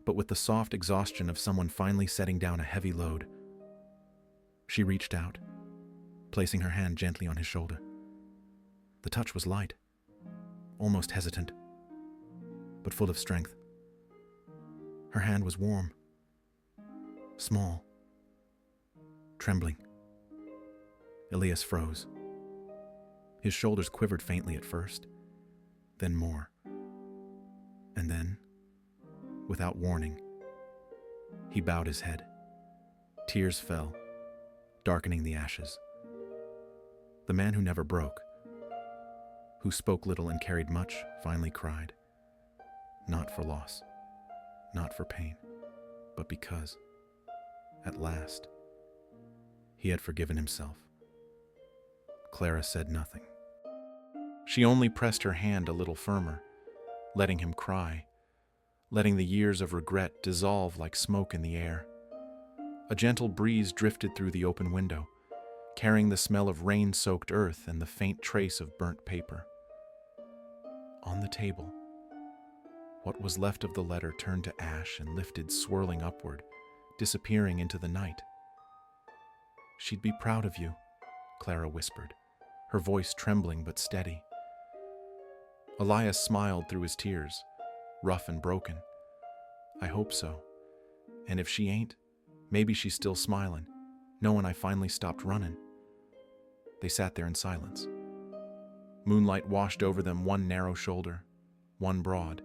[SPEAKER 2] but with the soft exhaustion of someone finally setting down a heavy load. She reached out, placing her hand gently on his shoulder. The touch was light, almost hesitant, but full of strength. Her hand was warm, small, trembling. Elias froze. His shoulders quivered faintly at first, then more. And then, without warning, he bowed his head. Tears fell, darkening the ashes. The man who never broke, who spoke little and carried much, finally cried. Not for loss, not for pain, but because, at last, he had forgiven himself. Clara said nothing. She only pressed her hand a little firmer, letting him cry, letting the years of regret dissolve like smoke in the air. A gentle breeze drifted through the open window, carrying the smell of rain-soaked earth and the faint trace of burnt paper. On the table, what was left of the letter turned to ash and lifted swirling upward, disappearing into the night. "She'd be proud of you," Clara whispered, her voice trembling but steady. Elias smiled through his tears, rough and broken. "I hope so. And if she ain't, maybe she's still smiling, knowing I finally stopped running." They sat there in silence. Moonlight washed over them, one narrow shoulder, one broad.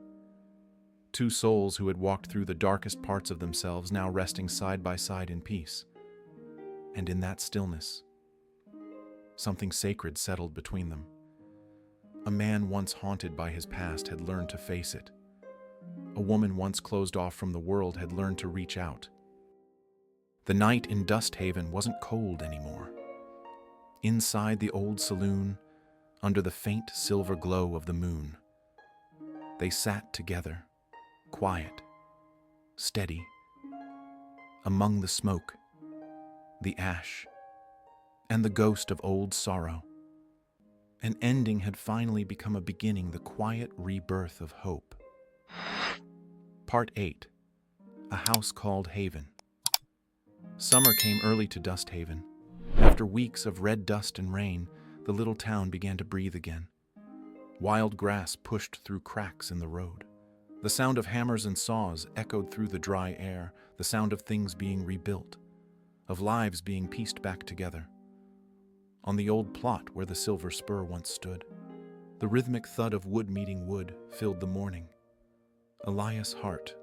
[SPEAKER 2] Two souls who had walked through the darkest parts of themselves, now resting side by side in peace. And in that stillness, something sacred settled between them. A man once haunted by his past had learned to face it. A woman once closed off from the world had learned to reach out. The night in Dust Haven wasn't cold anymore. Inside the old saloon, under the faint silver glow of the moon, they sat together, quiet, steady, among the smoke, the ash, and the ghost of old sorrow. An ending had finally become a beginning, the quiet rebirth of hope. Part 8. A House Called Haven. Summer came early to Dust Haven. After weeks of red dust and rain, the little town began to breathe again. Wild grass pushed through cracks in the road. The sound of hammers and saws echoed through the dry air, the sound of things being rebuilt, of lives being pieced back together. On the old plot where the silver spur once stood, the rhythmic thud of wood meeting wood filled the morning. Elias Hart,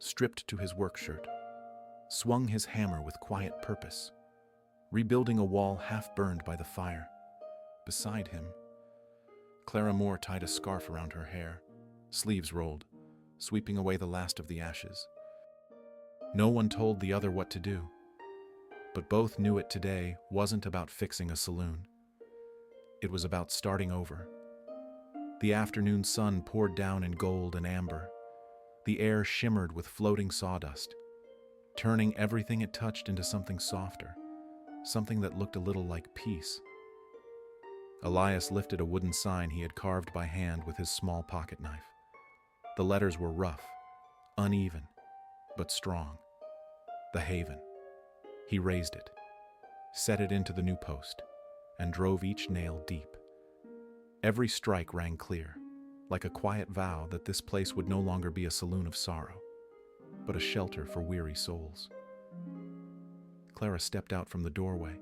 [SPEAKER 2] stripped to his work shirt, swung his hammer with quiet purpose, rebuilding a wall half burned by the fire. Beside him, Clara Moore tied a scarf around her hair, sleeves rolled, sweeping away the last of the ashes. No one told the other what to do, but both knew it today wasn't about fixing a saloon. It was about starting over. The afternoon sun poured down in gold and amber. The air shimmered with floating sawdust, turning everything it touched into something softer, something that looked a little like peace. Elias lifted a wooden sign he had carved by hand with his small pocket knife. The letters were rough, uneven, but strong. The Haven. He raised it, set it into the new post, and drove each nail deep. Every strike rang clear, like a quiet vow that this place would no longer be a saloon of sorrow, but a shelter for weary souls. Clara stepped out from the doorway,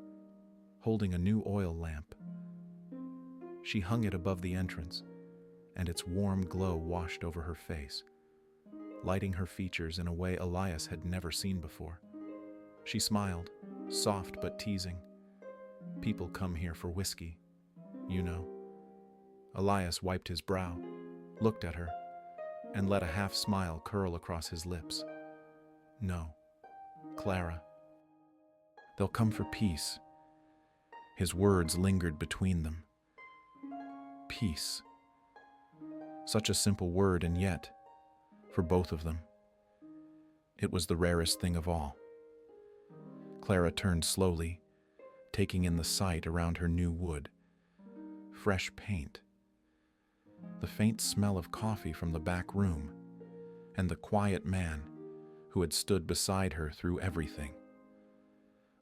[SPEAKER 2] holding a new oil lamp. She hung it above the entrance, and its warm glow washed over her face, lighting her features in a way Elias had never seen before. She smiled, soft but teasing. "People come here for whiskey, you know." Elias wiped his brow, looked at her, and let a half-smile curl across his lips. "No, Clara. They'll come for peace. His words lingered between them. Peace. Such a simple word, and yet, for both of them, it was the rarest thing of all. Clara turned slowly, taking in the sight around her new wood. Fresh paint. The faint smell of coffee from the back room, and the quiet man who had stood beside her through everything.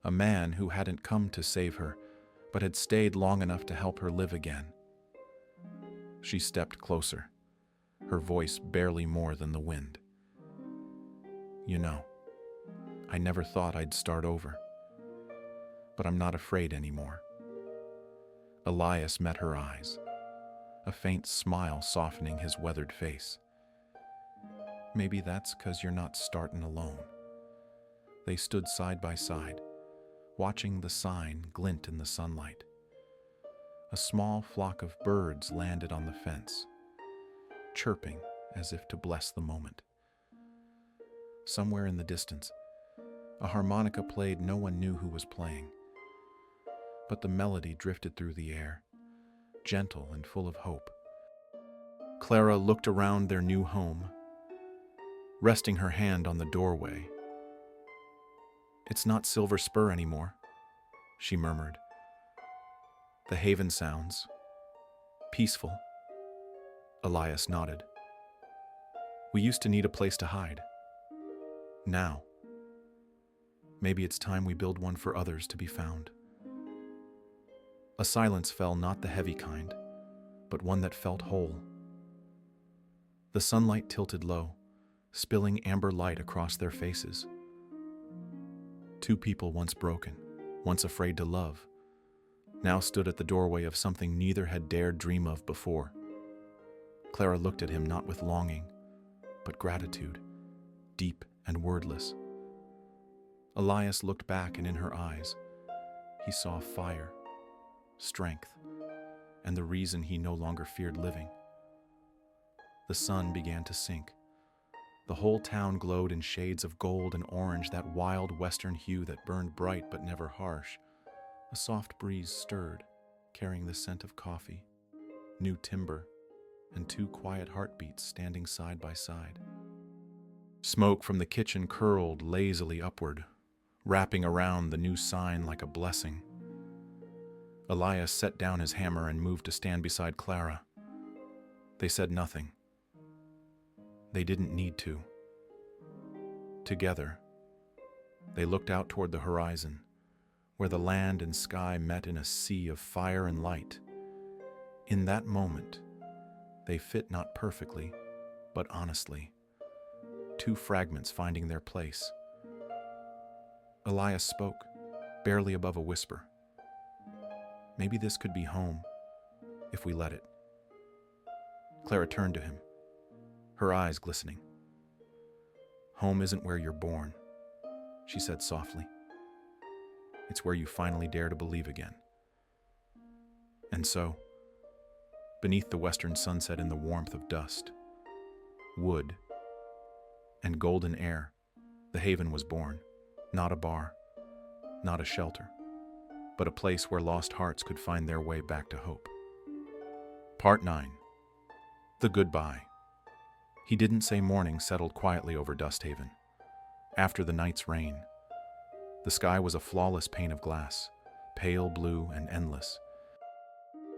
[SPEAKER 2] A man who hadn't come to save her, but had stayed long enough to help her live again. She stepped closer, her voice barely more than the wind. You know, I never thought I'd start over, but I'm not afraid anymore. Elias met her eyes, a faint smile softening his weathered face. Maybe that's 'cause you're not startin' alone. They stood side by side, watching the sign glint in the sunlight. A small flock of birds landed on the fence, chirping as if to bless the moment. Somewhere in the distance, a harmonica played no one knew who was playing, but the melody drifted through the air, gentle and full of hope. Clara looked around their new home, resting her hand on the doorway. It's not Silver Spur anymore, she murmured. The haven sounds peaceful. Elias nodded. We used to need a place to hide. Now, maybe it's time we build one for others to be found. A silence fell, not the heavy kind, but one that felt whole. The sunlight tilted low, spilling amber light across their faces. Two people once broken, once afraid to love, now stood at the doorway of something neither had dared dream of before. Clara looked at him not with longing, but gratitude, deep and wordless. Elias looked back, and in her eyes, he saw fire, strength, and the reason he no longer feared living. The sun began to sink. The whole town glowed in shades of gold and orange, that wild western hue that burned bright but never harsh. A soft breeze stirred, carrying the scent of coffee, new timber, and two quiet heartbeats standing side by side. Smoke from the kitchen curled lazily upward, wrapping around the new sign like a blessing. Elias set down his hammer and moved to stand beside Clara. They said nothing. They didn't need to. Together, they looked out toward the horizon, where the land and sky met in a sea of fire and light. In that moment, they fit not perfectly, but honestly, two fragments finding their place. Elias spoke, barely above a whisper. Maybe this could be home, if we let it. Clara turned to him, her eyes glistening. Home isn't where you're born, she said softly. It's where you finally dare to believe again. And so, beneath the western sunset in the warmth of dust, wood, and golden air, the haven was born. Not a bar, not a shelter, but a place where lost hearts could find their way back to hope. Part 9. The Goodbye. He didn't say morning settled quietly over Dusthaven. After the night's rain, the sky was a flawless pane of glass, pale blue and endless.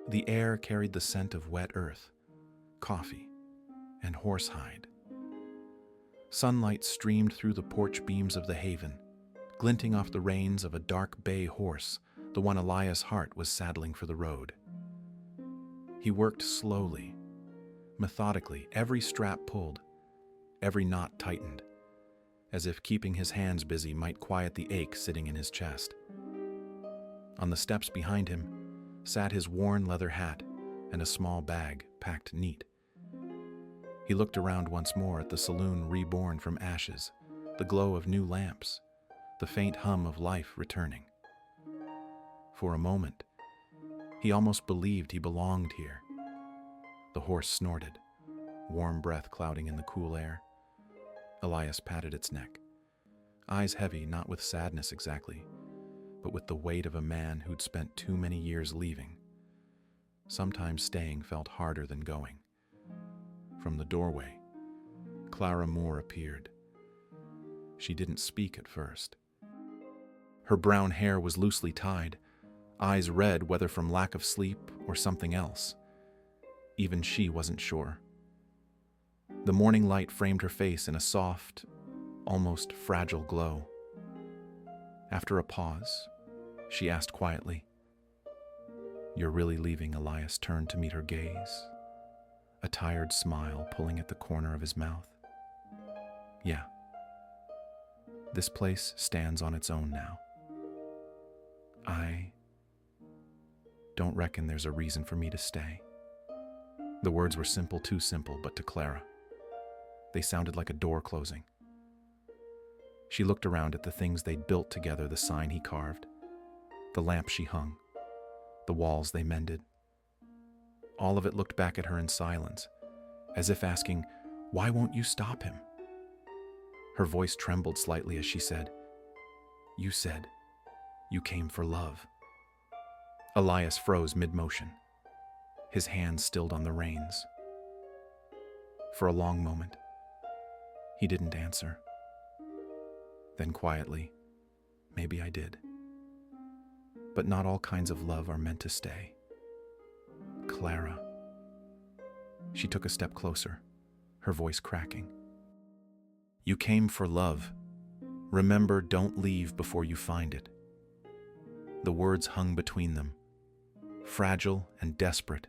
[SPEAKER 2] The air carried the scent of wet earth, coffee, and horsehide. Sunlight streamed through the porch beams of the haven, glinting off the reins of a dark bay horse, the one Elias Hart was saddling for the road. He worked slowly, methodically, every strap pulled, every knot tightened, as if keeping his hands busy might quiet the ache sitting in his chest. On the steps behind him sat his worn leather hat and a small bag packed neat. He looked around once more at the saloon reborn from ashes, the glow of new lamps, the faint hum of life returning. For a moment, he almost believed he belonged here. The horse snorted, warm breath clouding in the cool air. Elias patted its neck, eyes heavy, not with sadness exactly, but with the weight of a man who'd spent too many years leaving. Sometimes staying felt harder than going. From the doorway, Clara Moore appeared. She didn't speak at first. Her brown hair was loosely tied, eyes red whether from lack of sleep or something else. Even she wasn't sure. The morning light framed her face in a soft, almost fragile glow. After a pause, she asked quietly, "You're really leaving?" Elias turned to meet her gaze, a tired smile pulling at the corner of his mouth. "Yeah. This place stands on its own now. I don't reckon there's a reason for me to stay." The words were simple, too simple, but to Clara, they sounded like a door closing. She looked around at the things they'd built together, the sign he carved, the lamp she hung, the walls they mended. All of it looked back at her in silence, as if asking, "Why won't you stop him?" Her voice trembled slightly as she said, "You said you came for love." Elias froze mid-motion, his hands stilled on the reins. For a long moment, he didn't answer. Then quietly, "Maybe I did. But not all kinds of love are meant to stay. Clara." She took a step closer, her voice cracking. "You came for love. Remember, don't leave before you find it." The words hung between them, fragile and desperate.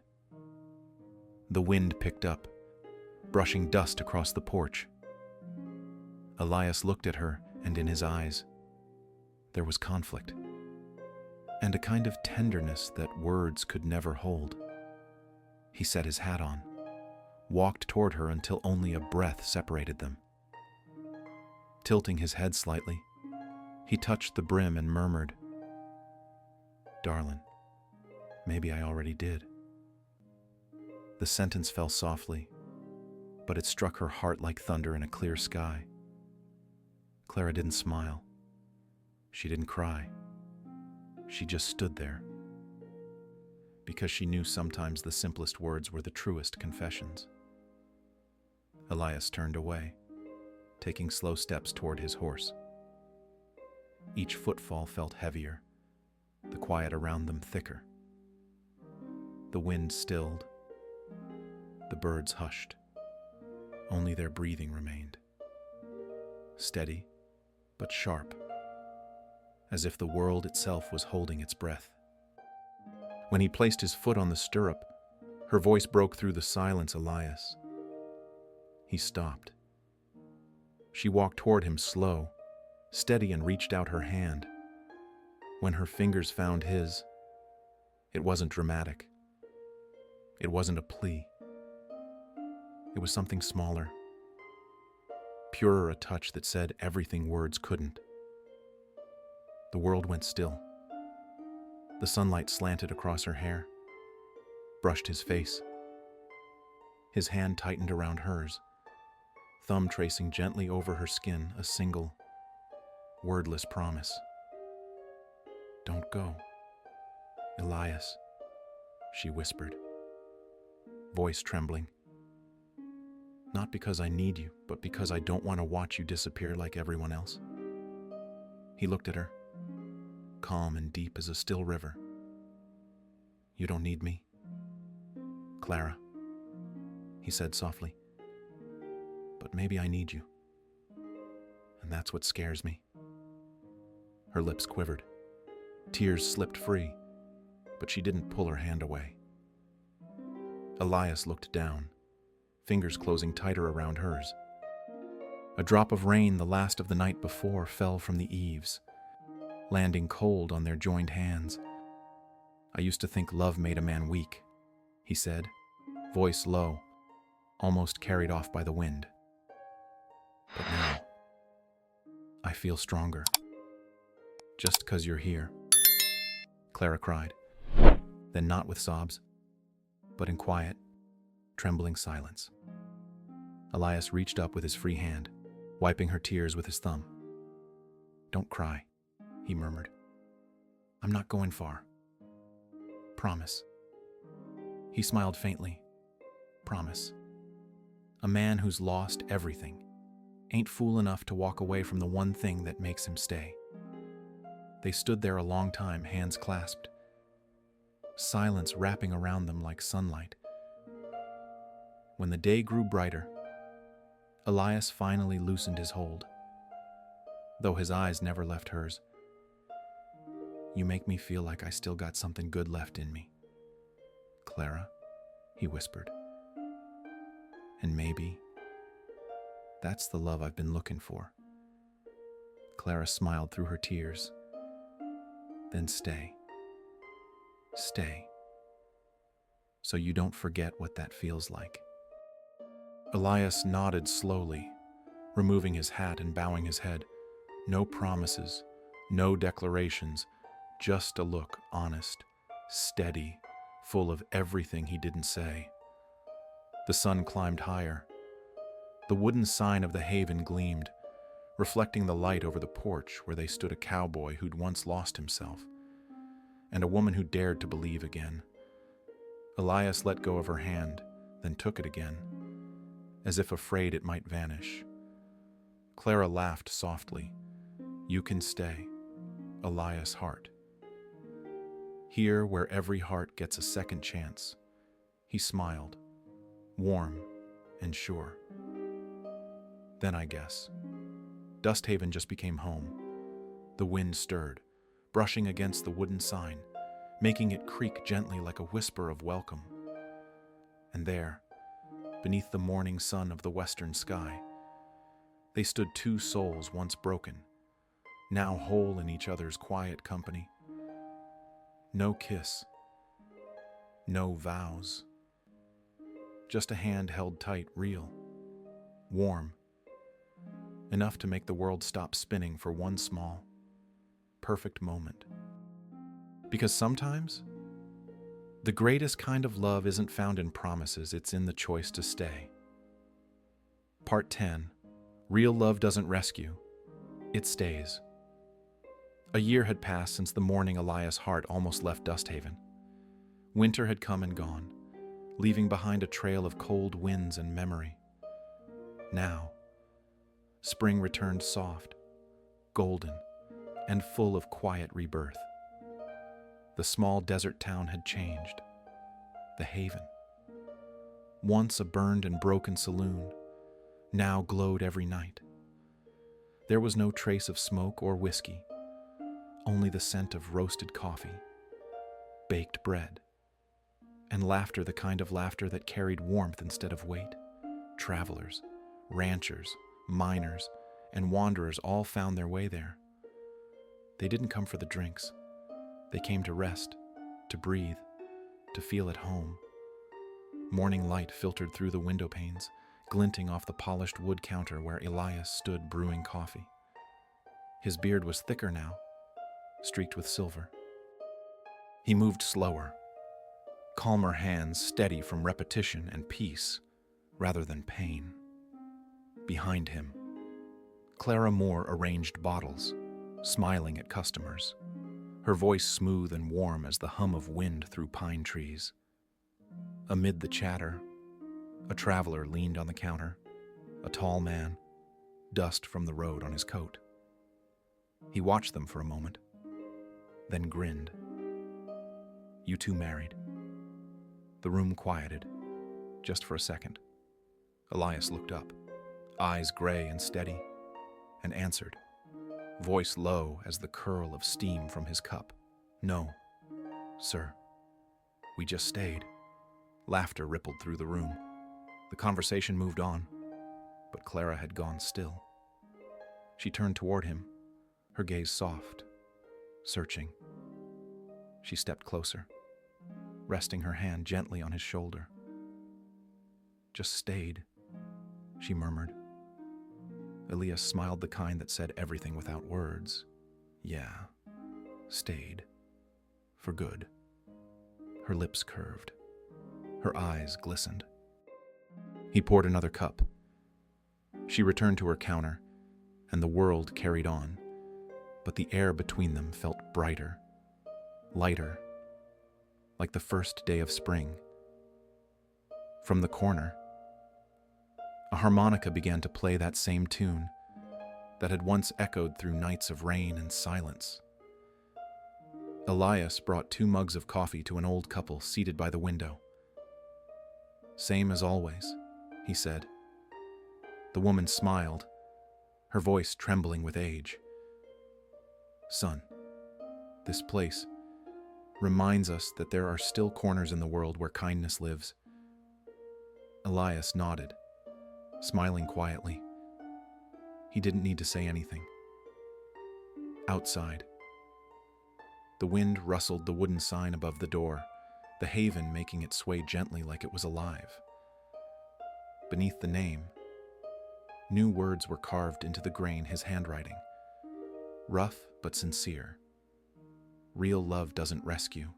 [SPEAKER 2] The wind picked up, brushing dust across the porch. Elias looked at her, and in his eyes, there was conflict, and a kind of tenderness that words could never hold. He set his hat on, walked toward her until only a breath separated them. Tilting his head slightly, he touched the brim and murmured, "Darlin', maybe I already did." The sentence fell softly, but it struck her heart like thunder in a clear sky. Clara didn't smile. She didn't cry. She just stood there, because she knew sometimes the simplest words were the truest confessions. Elias turned away, taking slow steps toward his horse. Each footfall felt heavier, the quiet around them thicker. The wind stilled. The birds hushed. Only their breathing remained. Steady, but sharp, as if the world itself was holding its breath. When he placed his foot on the stirrup, her voice broke through the silence. "Elias." He stopped. She walked toward him slow, steady, and reached out her hand. When her fingers found his, it wasn't dramatic. It wasn't a plea. It was something smaller, purer, a touch that said everything words couldn't. The world went still. The sunlight slanted across her hair, brushed his face. His hand tightened around hers, thumb tracing gently over her skin a single, wordless promise. "Don't go, Elias," she whispered, voice trembling. "Not because I need you, but because I don't want to watch you disappear like everyone else." He looked at her, calm and deep as a still river. "You don't need me, Clara," he said softly. "But maybe I need you. And that's what scares me." Her lips quivered. Tears slipped free, but she didn't pull her hand away. Elias looked down, fingers closing tighter around hers. A drop of rain, the last of the night before, fell from the eaves, landing cold on their joined hands. "I used to think love made a man weak," he said, voice low, almost carried off by the wind. "But now, I feel stronger. Just 'cause you're here," Clara cried, then not with sobs, but in quiet, trembling silence. Elias reached up with his free hand, wiping her tears with his thumb. "Don't cry," he murmured. I'm not going far. Promise. He smiled faintly. Promise. A man who's lost everything ain't fool enough to walk away from the one thing that makes him stay. They stood there a long time, hands clasped, silence wrapping around them like sunlight. When the day grew brighter, Elias finally loosened his hold, though his eyes never left hers. You make me feel like I still got something good left in me, Clara, he whispered. And maybe that's the love I've been looking for. Clara smiled through her tears. Then stay. Stay. So you don't forget what that feels like. Elias nodded slowly, removing his hat and bowing his head. No promises, no declarations, just a look, honest, steady, full of everything he didn't say. The sun climbed higher. The wooden sign of the haven gleamed, reflecting the light over the porch where they stood a cowboy who'd once lost himself, and a woman who dared to believe again. Elias let go of her hand, then took it again, as if afraid it might vanish. Clara laughed softly. You can stay, Elias' heart. Here, where every heart gets a second chance, he smiled, warm and sure. Then I guess Dusthaven just became home. The wind stirred, brushing against the wooden sign, making it creak gently like a whisper of welcome. And there, beneath the morning sun of the western sky, they stood two souls once broken, now whole in each other's quiet company. No kiss, no vows, just a hand held tight, real, warm, enough to make the world stop spinning for one small, perfect moment. Because sometimes, the greatest kind of love isn't found in promises, it's in the choice to stay. Part 10. Real love doesn't rescue, it stays. A year had passed since the morning Elias' heart almost left Dusthaven. Winter had come and gone, leaving behind a trail of cold winds and memory. Now, spring returned soft, golden, and full of quiet rebirth. The small desert town had changed. The haven, once a burned and broken saloon, now glowed every night. There was no trace of smoke or whiskey, only the scent of roasted coffee, baked bread, and laughter, the kind of laughter that carried warmth instead of weight. Travelers, ranchers, miners, and wanderers all found their way there. They didn't come for the drinks. They came to rest, to breathe, to feel at home. Morning light filtered through the window panes, glinting off the polished wood counter where Elias stood brewing coffee. His beard was thicker now, streaked with silver. He moved slower, calmer hands steady from repetition and peace rather than pain. Behind him, Clara Moore arranged bottles, smiling at customers, her voice smooth and warm as the hum of wind through pine trees. Amid the chatter, a traveler leaned on the counter, a tall man, dust from the road on his coat. He watched them for a moment, then grinned. You two married. The room quieted, just for a second. Elias looked up, eyes gray and steady, and answered, voice low as the curl of steam from his cup. No, sir. We just stayed. Laughter rippled through the room. The conversation moved on, but Clara had gone still. She turned toward him, her gaze soft, searching. She stepped closer, resting her hand gently on his shoulder. Just stayed, she murmured. Elias smiled, the kind that said everything without words. Yeah, stayed. For good. Her lips curved. Her eyes glistened. He poured another cup. She returned to her counter, and the world carried on, but the air between them felt brighter, lighter, like the first day of spring. From the corner, a harmonica began to play that same tune that had once echoed through nights of rain and silence. Elias brought 2 mugs of coffee to an old couple seated by the window. "Same as always," he said. The woman smiled, her voice trembling with age. "Son, this place reminds us that there are still corners in the world where kindness lives." Elias nodded, smiling quietly. He didn't need to say anything. Outside, the wind rustled the wooden sign above the door, the haven making it sway gently like it was alive. Beneath the name, new words were carved into the grain, his handwriting. Rough but sincere. Real love doesn't rescue.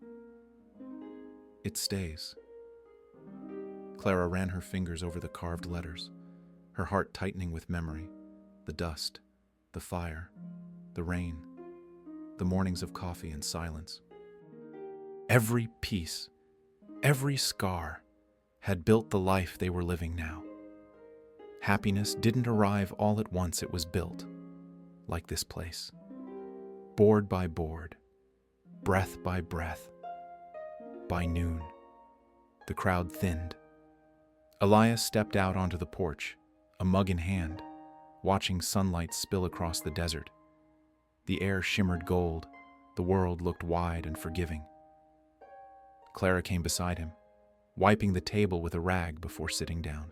[SPEAKER 2] It stays. Clara ran her fingers over the carved letters, her heart tightening with memory, the dust, the fire, the rain, the mornings of coffee and silence. Every piece, every scar, had built the life they were living now. Happiness didn't arrive all at once, it was built, like this place. Board by board, breath by breath. By noon, the crowd thinned. Elias stepped out onto the porch, a mug in hand, watching sunlight spill across the desert. The air shimmered gold, the world looked wide and forgiving. Clara came beside him, wiping the table with a rag before sitting down.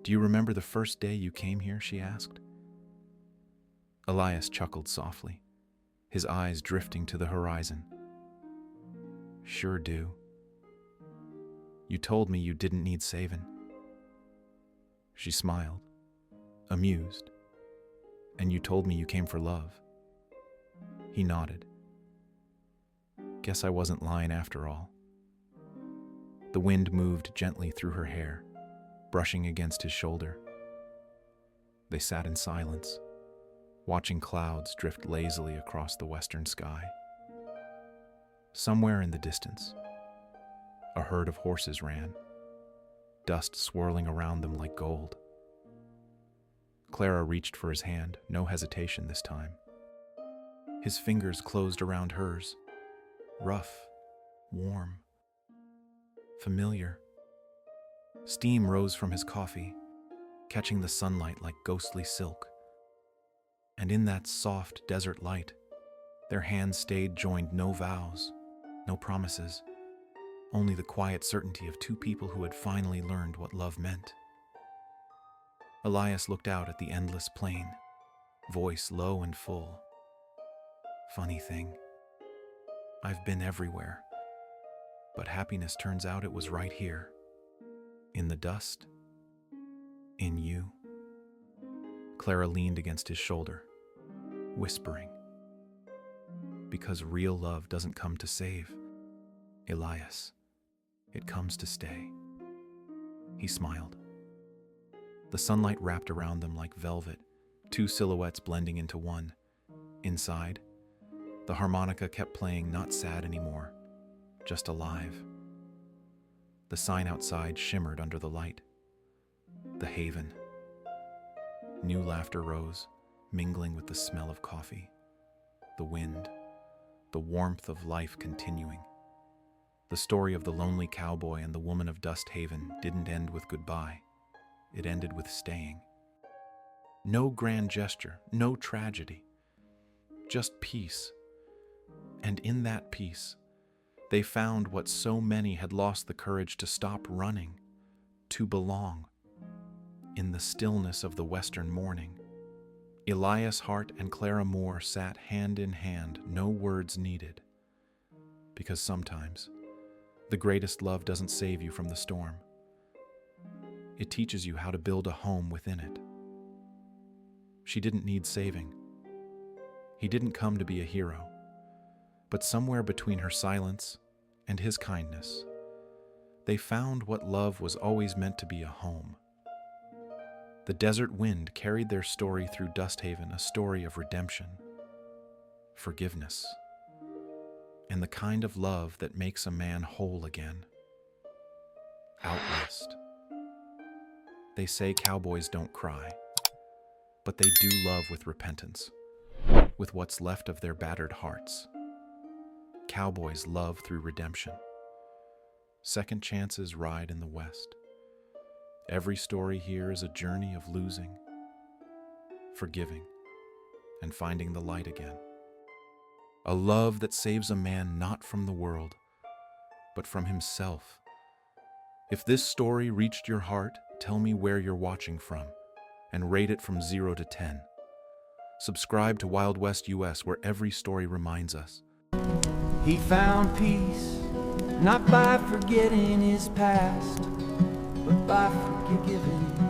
[SPEAKER 2] "Do you remember the first day you came here?" she asked. Elias chuckled softly, his eyes drifting to the horizon. "Sure do. You told me you didn't need saving." She smiled, amused. "And you told me you came for love." He nodded. "Guess I wasn't lying after all." The wind moved gently through her hair, brushing against his shoulder. They sat in silence, watching clouds drift lazily across the western sky. Somewhere in the distance, a herd of horses ran, dust swirling around them like gold. Clara reached for his hand, no hesitation this time. His fingers closed around hers, rough, warm, familiar. Steam rose from his coffee, catching the sunlight like ghostly silk. And in that soft desert light, their hands stayed joined, no vows, no promises, only the quiet certainty of 2 people who had finally learned what love meant. Elias looked out at the endless plain, voice low and full. "Funny thing, I've been everywhere, but happiness turns out it was right here, in the dust, in you." Clara leaned against his shoulder, whispering, "Because real love doesn't come to save, Elias. It comes to stay." He smiled. The sunlight wrapped around them like velvet, 2 silhouettes blending into one. Inside, the harmonica kept playing, not sad anymore, just alive. The sign outside shimmered under the light. The haven. New laughter rose, mingling with the smell of coffee. The wind, the warmth of life continuing. The story of the lonely cowboy and the woman of Dust Haven didn't end with goodbye. It ended with staying. No grand gesture, no tragedy, just peace. And in that peace, they found what so many had lost the courage to stop running, to belong. In the stillness of the western morning, Elias Hart and Clara Moore sat hand in hand, no words needed. Because sometimes, the greatest love doesn't save you from the storm. It teaches you how to build a home within it. She didn't need saving. He didn't come to be a hero. But somewhere between her silence and his kindness, they found what love was always meant to be, a home. The desert wind carried their story through Dust Haven, a story of redemption, forgiveness, and the kind of love that makes a man whole again. Out west. They say cowboys don't cry, but they do love with repentance, with what's left of their battered hearts. Cowboys love through redemption. Second chances ride in the West. Every story here is a journey of losing, forgiving, and finding the light again. A love that saves a man not from the world, but from himself. If this story reached your heart, tell me where you're watching from, and rate it from 0 to 10. Subscribe to Wild West US, where every story reminds us.
[SPEAKER 3] He found peace, not by forgetting his past, but by forgiving